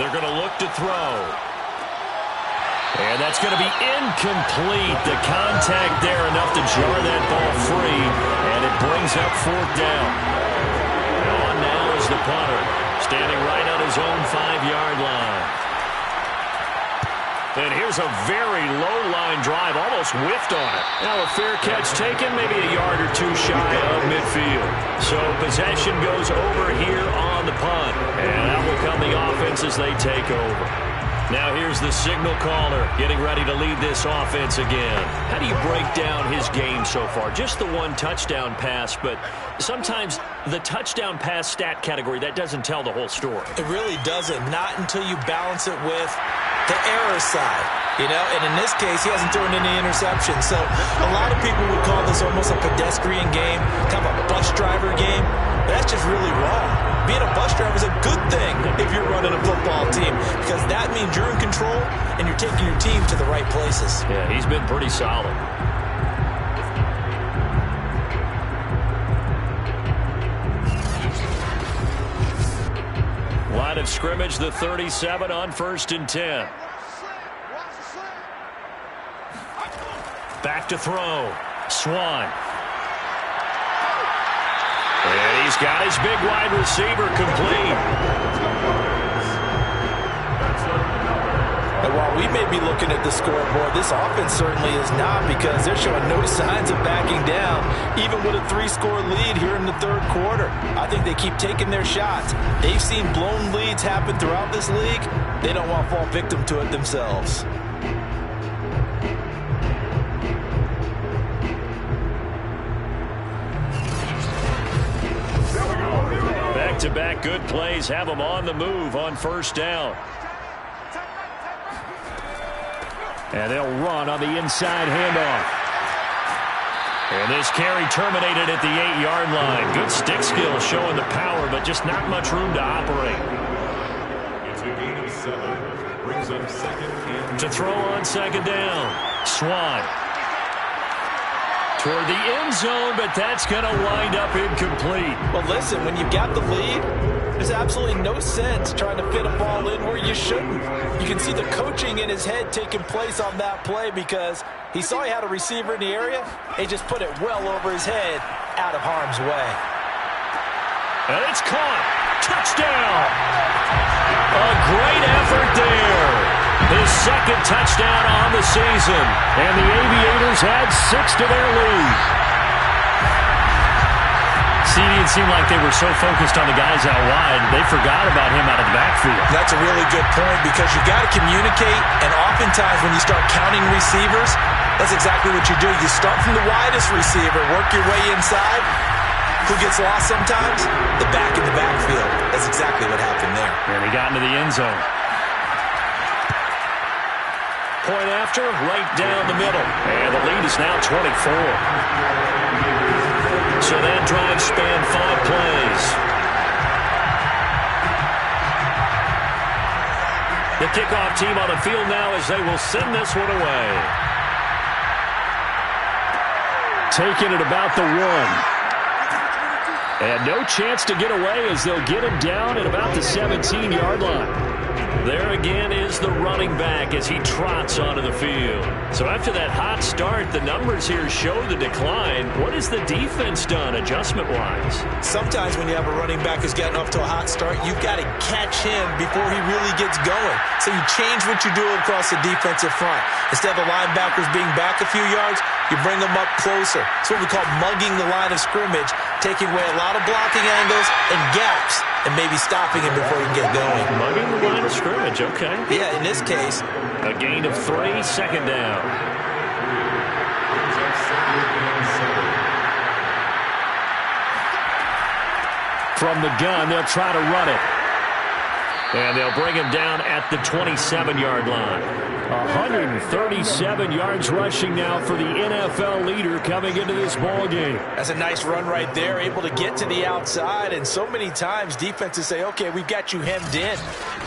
They're going to look to throw. And that's going to be incomplete. The contact there enough to jar that ball free. And it brings up 4th down. On now is the punter, standing right on his own 5-yard line. And here's a very low-line drive, almost whiffed on it. Now a fair catch taken, maybe a yard or 2 shy of midfield. So possession goes over here on the punt. And out will come the offense as they take over. Now here's the signal caller getting ready to lead this offense again. How do you break down his game so far? Just the 1 touchdown pass, but sometimes the touchdown pass stat category, that doesn't tell the whole story. It really doesn't, not until you balance it with the error side, you know, and in this case, he hasn't thrown any interceptions. So a lot of people would call this almost a pedestrian game, kind of a bus driver game. But that's just really wrong. Being a bus driver is a good thing if you're running a football team because that means you're in control and you're taking your team to the right places. Yeah, he's been pretty solid. Line of scrimmage, the 37 on 1st and 10. Back to throw. Swan. And he's got his big wide receiver complete. And while we may be looking at the scoreboard, this offense certainly is not because they're showing no signs of backing down, even with a 3-score lead here in the 3rd quarter. I think they keep taking their shots. They've seen blown leads happen throughout this league. They don't want to fall victim to it themselves. Back-to-back good plays have them on the move on 1st down. And they'll run on the inside handoff. And this carry terminated at the 8-yard line. Good stick skill showing the power, but just not much room to operate. It's a gain of 7. Brings up second and To throw on second down. Swan. Toward the end zone, but that's going to wind up incomplete. Well, listen, when you've got the lead, there's absolutely no sense trying to fit a ball in where you shouldn't. You can see the coaching in his head taking place on that play because he saw he had a receiver in the area. He just put it well over his head, out of harm's way. And it's caught. Touchdown. A great effort there. His second touchdown on the season. And the Aviators add 6 to their lead. It seemed like they were so focused on the guys out wide, they forgot about him out of the backfield. That's a really good point because you got to communicate, and oftentimes when you start counting receivers, that's exactly what you do. You start from the widest receiver, work your way inside. Who gets lost sometimes? The back in the backfield. That's exactly what happened there. And he got into the end zone. Point after, right down the middle. And the lead is now 24. So that drive spanned 5 plays. The kickoff team on the field now as they will send this one away. Taking it about the 1. And no chance to get away as they'll get him down at about the 17-yard line. There again is the running back as he trots onto the field. So after that hot start, the numbers here show the decline. What has the defense done adjustment-wise? Sometimes when you have a running back who's getting off to a hot start, you've got to catch him before he really gets going. So you change what you do across the defensive front. Instead of the linebackers being back a few yards, you bring them up closer. It's what we call mugging the line of scrimmage, taking away a lot of blocking angles and gaps, and maybe stopping him before he can get going. Mugging the line of scrimmage, okay. Yeah, in this case. A gain of 3, second down. From the gun, they'll try to run it. And they'll bring him down at the 27-yard line. 137 yards rushing now for the NFL leader coming into this ball game. That's a nice run right there, able to get to the outside. And so many times defenses say, okay, we've got you hemmed in.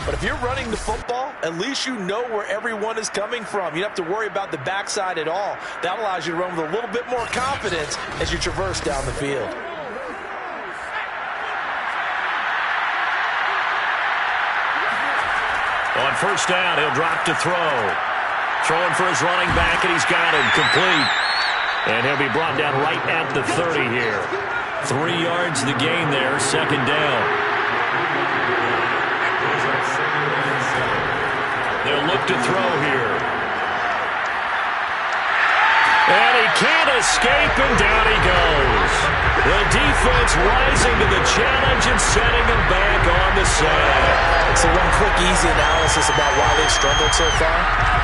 But if you're running the football, at least you know where everyone is coming from. You don't have to worry about the backside at all. That allows you to run with a little bit more confidence as you traverse down the field. On first down, he'll drop to throw. Throwing for his running back, and he's got him complete. And he'll be brought down right at the 30 here. 3 yards the gain there, second down. They'll look to throw here. And he can't escape, and down he goes. The defense rising to the challenge and setting him back on the side. So one quick, easy analysis about why they've struggled so far.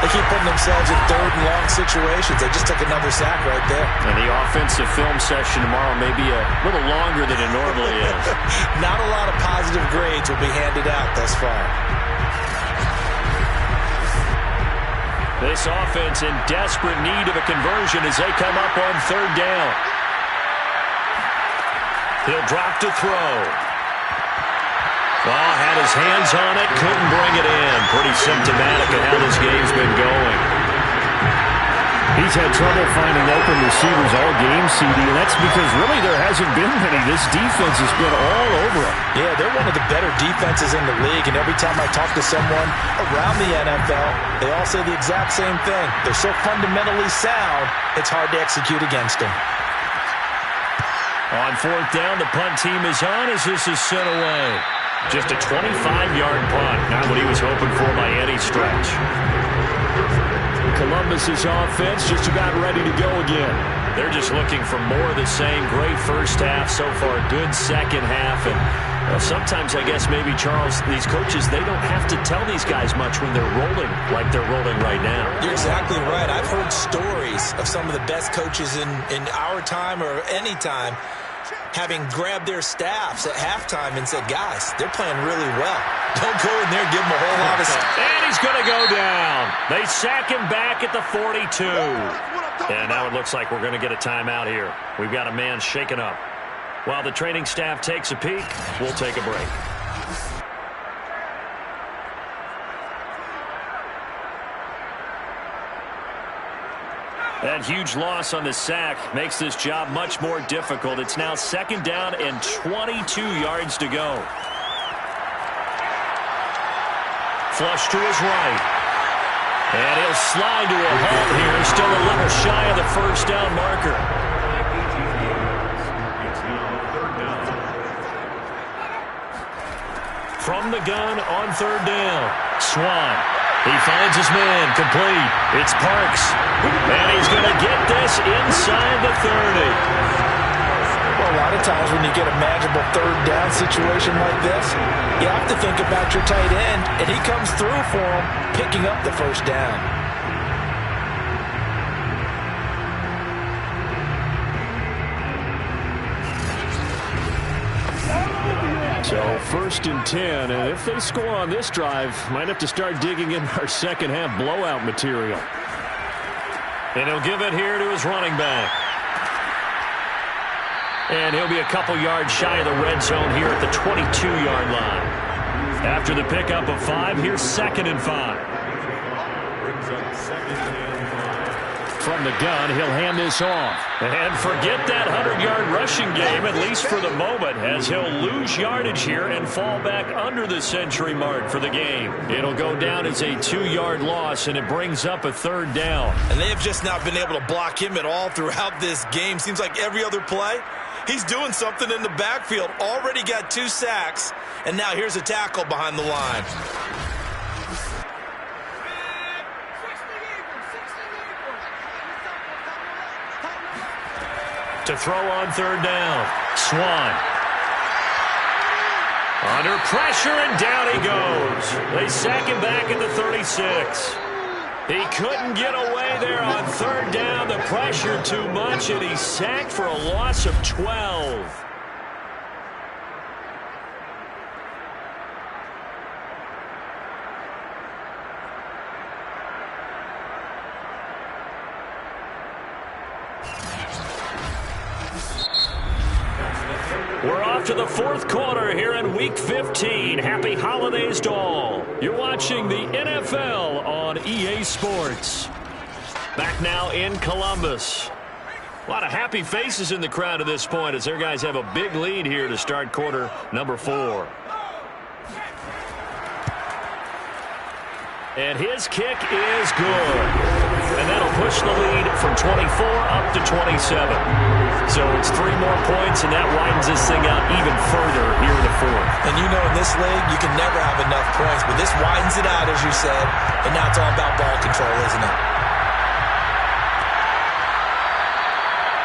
They keep putting themselves in third and long situations. They just took another sack right there. And the offensive film session tomorrow may be a little longer than it normally is. Not a lot of positive grades will be handed out thus far. This offense in desperate need of a conversion as they come up on third down. He'll drop to throw. Well, had his hands on it, couldn't bring it in. Pretty symptomatic of how this game's been going. He's had trouble finding open receivers all game, CD, and that's because really there hasn't been many. This defense has been all over him. Yeah, they're one of the better defenses in the league, and every time I talk to someone around the NFL, they all say the exact same thing. They're so fundamentally sound, it's hard to execute against them. On fourth down, the punt team is on as this is sent away. Just a 25-yard punt, not what he was hoping for by any stretch. Columbus's offense just about ready to go again. They're just looking for more of the same. Great first half so far, good second half. And well, sometimes I guess maybe, Charles, these coaches, they don't have to tell these guys much when they're rolling like they're rolling right now. You're exactly right. I've heard stories of some of the best coaches in our time or any time having grabbed their staffs at halftime and said, guys, they're playing really well. Don't go in there and give them a whole lot of stuff. And he's going to go down. down. They sack him back at the 42. And now it looks like we're going to get a timeout here. We've got a man shaken up. While the training staff takes a peek, we'll take a break. That huge loss on the sack makes this job much more difficult. It's now 2nd down and 22 yards to go. Flush to his right. And he'll slide to a halt here. Still a little shy of the 1st down marker. From the gun on 3rd down. Swan. He finds his man, complete. It's Parks. And he's going to get this inside the 30. Well, a lot of times when you get a manageable 3rd down situation like this, you have to think about your tight end, and he comes through for him, picking up the 1st down. So 1st and 10, and if they score on this drive, might have to start digging in our second half blowout material. And he'll give it here to his running back. And he'll be a couple yards shy of the red zone here at the 22-yard line. After the pickup of 5, here's 2nd and 5. From the gun, he'll hand this off. And forget that 100-yard rushing game, at least for the moment, as he'll lose yardage here and fall back under the century mark for the game. It'll go down as a 2-yard loss, and it brings up a 3rd down. And they have just not been able to block him at all throughout this game. Seems like every other play, he's doing something in the backfield. Already got 2 sacks, and now here's a tackle behind the line. To throw on 3rd down. Swan. Under pressure, and down he goes. They sack him back at the 36. He couldn't get away there on 3rd down. The pressure too much, and he's sacked for a loss of 12. We're off to the 4th quarter here in Week 15. Happy holidays to all. You're watching the NFL on EA Sports. Back now in Columbus. A lot of happy faces in the crowd at this point as their guys have a big lead here to start quarter number 4. And his kick is good. And that'll push the lead from 24 up to 27. So it's 3 more points, and that widens this thing out even further here in the 4th. And you know in this league, you can never have enough points, but this widens it out, as you said, and now it's all about ball control, isn't it?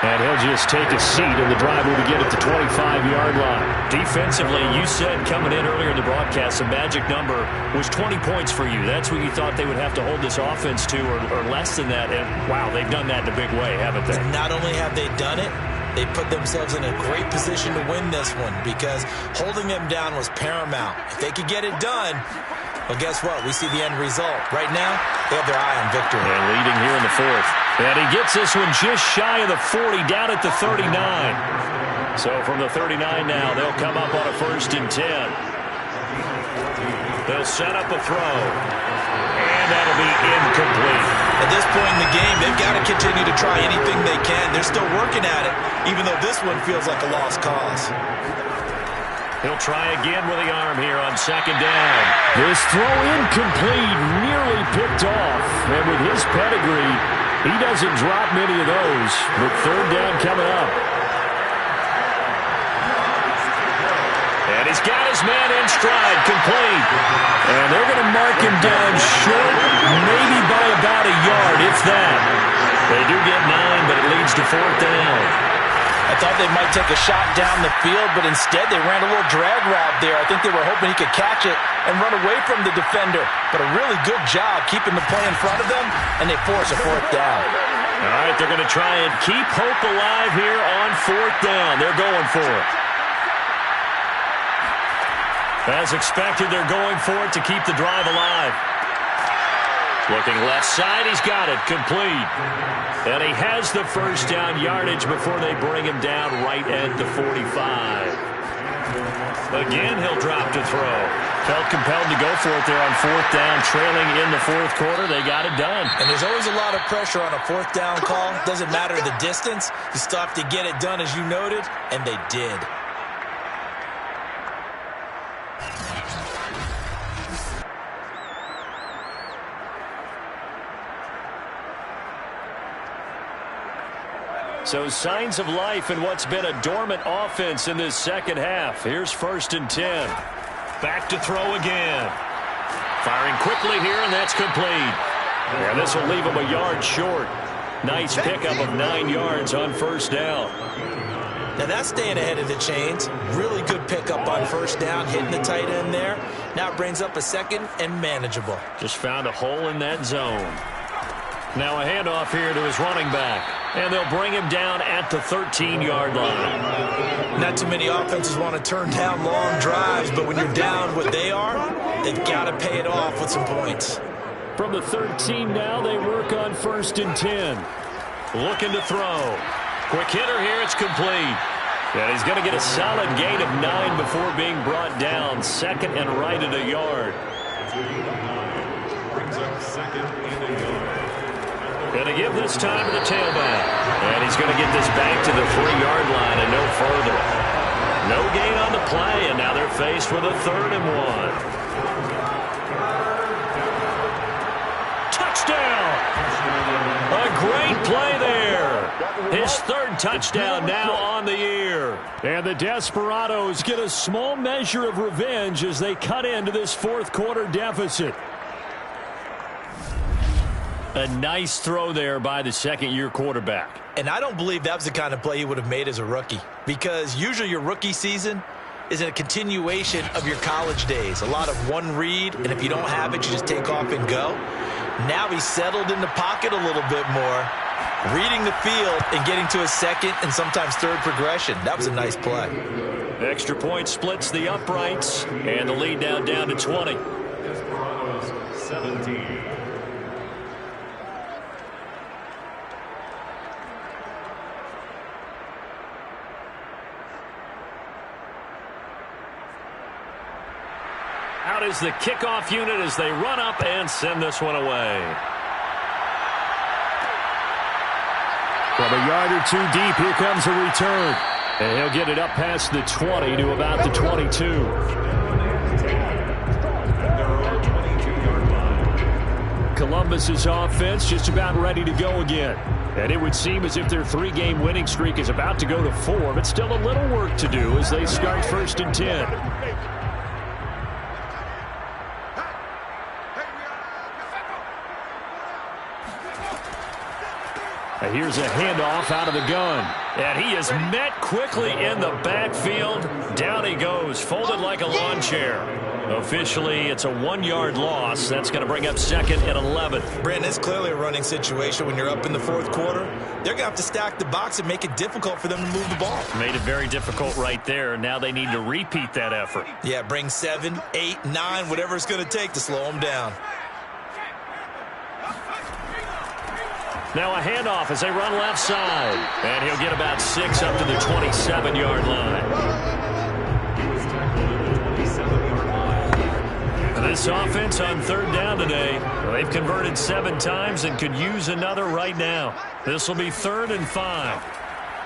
And he'll just take a seat, and the drive will begin at the 25-yard line. Defensively, you said coming in earlier in the broadcast, the magic number was 20 points for you. That's what you thought they would have to hold this offense to, or less than that. And, wow, they've done that in a big way, haven't they? Not only have they done it, they put themselves in a great position to win this one because holding them down was paramount. If they could get it done, well, guess what? We see the end result. Right now, they have their eye on victory. And leading here in the 4th. And he gets this one just shy of the 40, down at the 39. So from the 39 now, they'll come up on a 1st and 10. They'll set up a throw. And that'll be incomplete. At this point in the game, they've got to continue to try anything they can. They're still working at it, even though this one feels like a lost cause. He'll try again with the arm here on 2nd down. This throw incomplete, nearly picked off. And with his pedigree, he doesn't drop many of those. But 3rd down coming up. And he's got his man in stride, complete. And they're going to mark him down short, maybe by about a yard, if that. They do get 9, but it leads to 4th down. I thought they might take a shot down the field, but instead they ran a little drag route there. I think they were hoping he could catch it and run away from the defender. But a really good job keeping the play in front of them, and they force a 4th down. All right, they're going to try and keep hope alive here on 4th down. They're going for it. As expected, they're going for it to keep the drive alive. Looking left side, he's got it, complete. And he has the first down yardage before they bring him down right at the 45. Again, he'll drop to throw. Felt compelled to go for it there on fourth down, trailing in the fourth quarter. They got it done. And there's always a lot of pressure on a fourth down call. Doesn't matter the distance. You still have to get it done, as you noted, and they did. So signs of life in what's been a dormant offense in this second half. Here's 1st and 10. Back to throw again. Firing quickly here, and that's complete. Yeah, this will leave him a yard short. Nice pickup of 9 yards on first down. Now that's staying ahead of the chains. Really good pickup on first down, hitting the tight end there. Now it brings up a second and manageable. Just found a hole in that zone. Now a handoff here to his running back. And they'll bring him down at the 13-yard line. Not too many offenses want to turn down long drives, but when you're down what they are, they've got to pay it off with some points. From the 13 now, they work on 1st and 10. Looking to throw. Quick hitter here, it's complete. And he's going to get a solid gain of 9 before being brought down. 2nd and right at a yard. Brings up 2nd and a yard. Going to give this time to the tailback. And he's going to get this back to the 3-yard line and no further. No gain on the play, and now they're faced with a 3rd and 1. Touchdown! A great play there. His 3rd touchdown now on the year. And the Desperados get a small measure of revenge as they cut into this 4th quarter deficit. A nice throw there by the 2nd-year quarterback. And I don't believe that was the kind of play he would have made as a rookie, because usually your rookie season is a continuation of your college days. A lot of one read, and if you don't have it, you just take off and go. Now he's settled in the pocket a little bit more, reading the field and getting to a 2nd and sometimes 3rd progression. That was a nice play. Extra point splits the uprights, and the lead now down to 20. Desperados 17. Out is the kickoff unit as they run up and send this one away. From a yard or 2 deep, here comes a return. And he'll get it up past the 20 to about the 22. Columbus's offense just about ready to go again. And it would seem as if their 3-game winning streak is about to go to 4, but still a little work to do as they start 1st and 10. Here's a handoff out of the gun. And he is met quickly in the backfield. Down he goes, folded like a lawn chair. Officially, it's a 1-yard loss. That's going to bring up 2nd and 11. Brandon, it's clearly a running situation when you're up in the 4th quarter. They're going to have to stack the box and make it difficult for them to move the ball. Made it very difficult right there. Now they need to repeat that effort. Yeah, bring 7, 8, 9, whatever it's going to take to slow them down. Now a handoff as they run left side. And he'll get about 6 up to the 27-yard line. This offense on 3rd down today, they've converted 7 times and could use another right now. This will be 3rd and 5.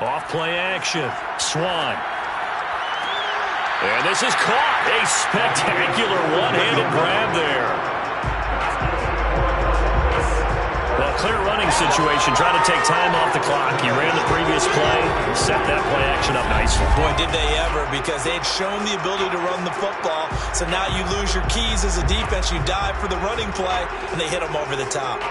Off play action. Swan. And this is caught. A spectacular one-handed grab there. Well, clear running situation. Trying to take time off the clock. He ran the previous play, set that play action up nicely. Boy, did they ever, because they'd shown the ability to run the football. So now you lose your keys as a defense. You dive for the running play, and they hit them over the top.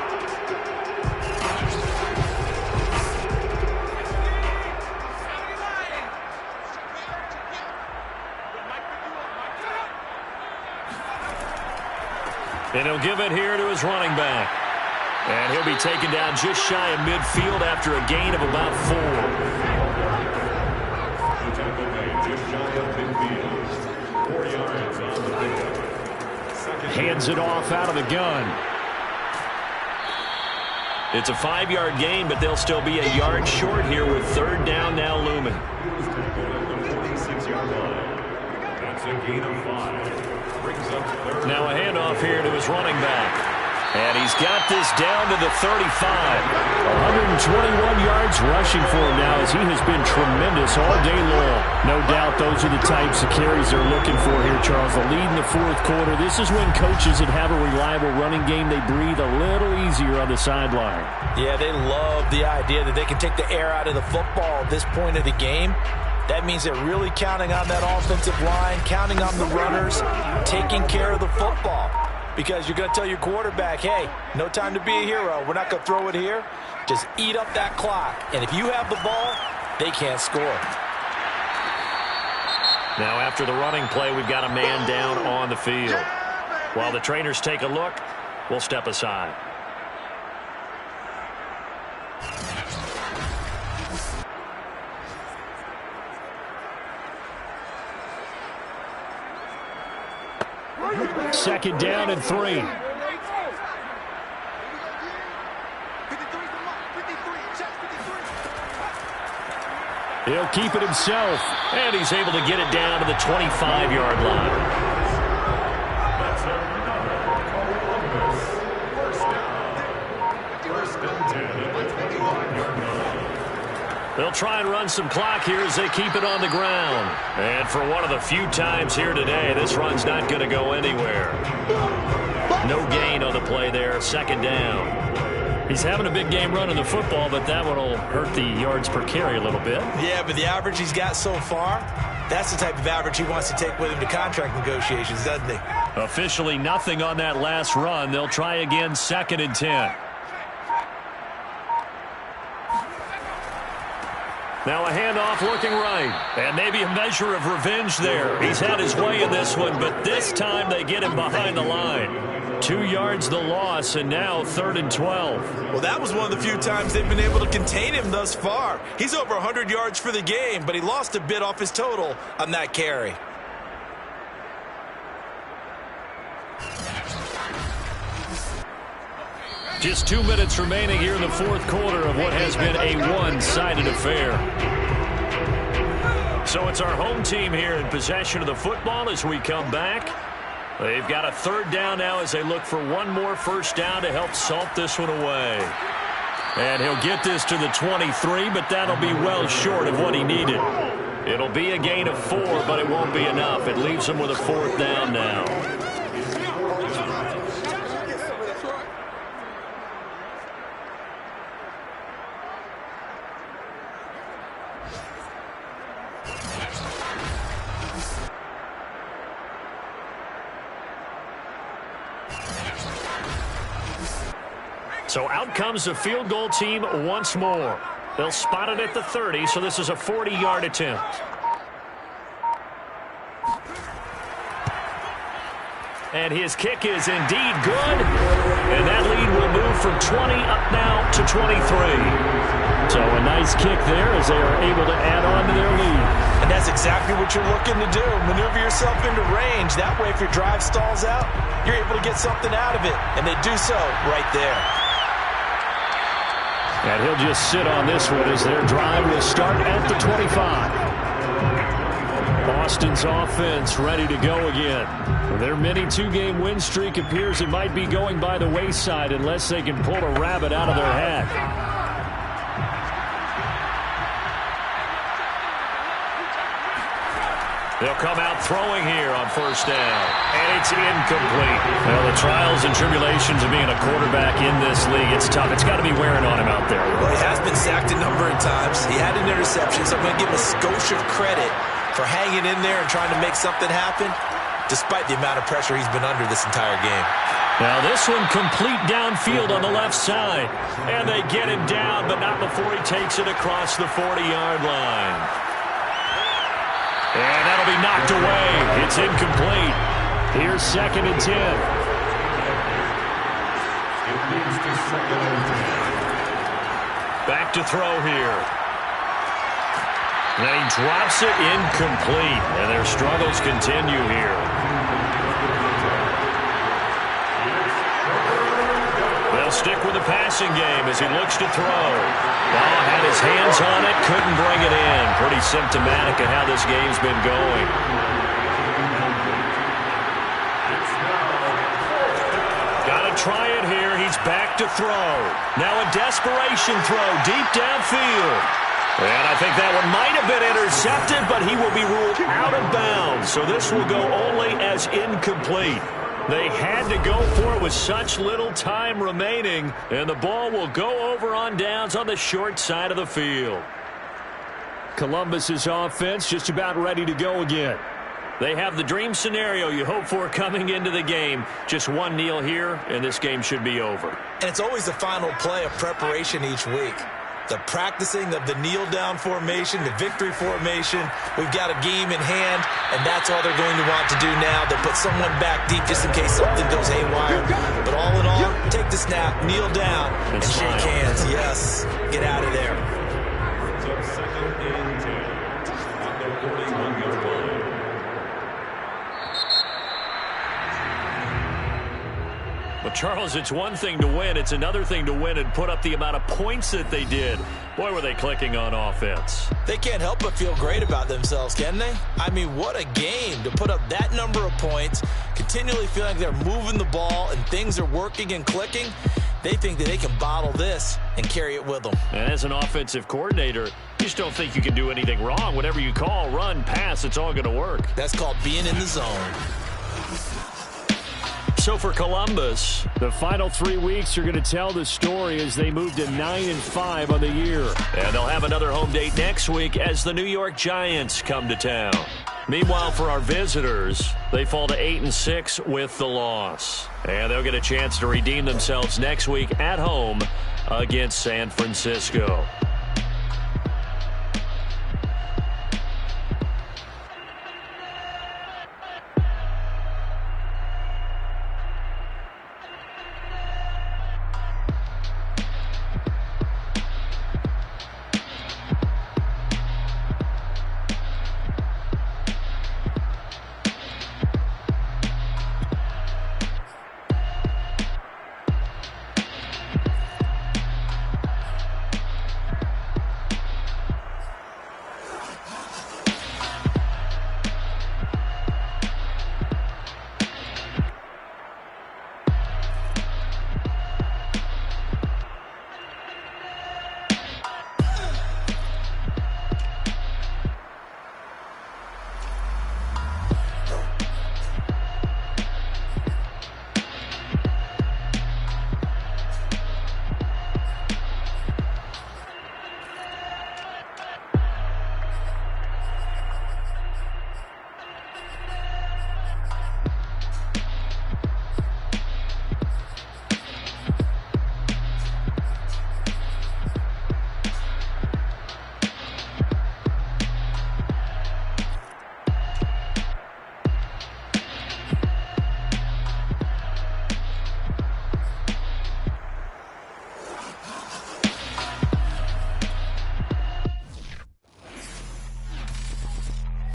And he'll give it here to his running back. And he'll be taken down just shy of midfield after a gain of about 4. Hands it off out of the gun. It's a 5-yard gain, but they'll still be a yard short here with third down now looming. The 46-yard line. That's a gain of 5. Brings up third. Now a handoff here to his running back. And he's got this down to the 35. 121 yards rushing for him now as he has been tremendous all day long. No doubt those are the types of carries they're looking for here, Charles. The lead in the fourth quarter. This is when coaches that have a reliable running game, they breathe a little easier on the sideline. Yeah, they love the idea that they can take the air out of the football at this point of the game. That means they're really counting on that offensive line, counting on the runners, taking care of the football. Because you're going to tell your quarterback, hey, no time to be a hero. We're not going to throw it here. Just eat up that clock. And if you have the ball, they can't score. Now after the running play, we've got a man down on the field. While the trainers take a look, we'll step aside. Second down and 3. He'll keep it himself. And he's able to get it down to the 25-yard line. That's First and 10 at the 25-yard line. They'll try and run some clock here as they keep it on the ground. And for one of the few times here today, this run's not going to go anywhere. No gain on the play there, second down. He's having a big game running the football, but that one will hurt the yards per carry a little bit. Yeah, but the average he's got so far, that's the type of average he wants to take with him to contract negotiations, doesn't he? Officially nothing on that last run. They'll try again, second and 10. Now a handoff looking right. And maybe a measure of revenge there. He's had his way in this one, but this time they get him behind the line. 2 yards the loss, and now third and 12. Well, that was one of the few times they've been able to contain him thus far. He's over 100 yards for the game, but he lost a bit off his total on that carry. Just 2 minutes remaining here in the fourth quarter of what has been a one-sided affair. So it's our home team here in possession of the football as we come back. They've got a third down now as they look for one more first down to help salt this one away. And he'll get this to the 23, but that'll be well short of what he needed. It'll be a gain of 4, but it won't be enough. It leaves them with a fourth down now. So out comes the field goal team once more. They'll spot it at the 30, so this is a 40-yard attempt. And his kick is indeed good. And that lead will move from 20 up now to 23. So a nice kick there as they are able to add on to their lead. And that's exactly what you're looking to do. Maneuver yourself into range. That way, if your drive stalls out, you're able to get something out of it. And they do so right there. And he'll just sit on this one as their drive will start at the 25. Boston's offense ready to go again. Their mini two-game win streak appears it might be going by the wayside unless they can pull a rabbit out of their hat. They'll come out throwing here on first down. And it's incomplete. Well, the trials and tribulations of being a quarterback in this league, it's tough. It's got to be wearing on him out there. Well, he has been sacked a number of times. He had an interception, so I'm going to give him a skosh of credit for hanging in there and trying to make something happen, despite the amount of pressure he's been under this entire game. Now this one complete downfield on the left side. And they get him down, but not before he takes it across the 40-yard line. And that'll be knocked away. It's incomplete. Here's second and 10. It leads to second and 10. Back to throw here. And he drops it incomplete. And their struggles continue here. They'll stick with the passing game as he looks to throw. Ball had his hands on it, couldn't bring it in. Pretty symptomatic of how this game's been going. Got to try it here. He's back to throw. Now a desperation throw deep downfield. And I think that one might have been intercepted, but he will be ruled out of bounds. So this will go only as incomplete. They had to go for it with such little time remaining, and the ball will go over on downs on the short side of the field. Columbus's offense just about ready to go again. They have the dream scenario you hope for coming into the game. Just one kneel here, and this game should be over. And it's always the final play of preparation each week. The practicing of the kneel-down formation, the victory formation. We've got a game in hand, and that's all they're going to want to do now. They'll put someone back deep just in case something goes haywire. But all in all, take the snap, kneel down, and shake hands. Yes, get out of there. So 2nd and 10 at the 41-yard line. But, Charles, it's one thing to win. It's another thing to win and put up the amount of points that they did. Boy, were they clicking on offense. They can't help but feel great about themselves, can they? I mean, what a game to put up that number of points, continually feeling like they're moving the ball and things are working and clicking. They think that they can bottle this and carry it with them. And as an offensive coordinator, you just don't think you can do anything wrong. Whatever you call, run, pass, it's all going to work. That's called being in the zone. So for Columbus, the final 3 weeks are going to tell the story as they move to 9-5 on the year. And they'll have another home date next week as the New York Giants come to town. Meanwhile, for our visitors, they fall to 8-6 with the loss. And they'll get a chance to redeem themselves next week at home against San Francisco.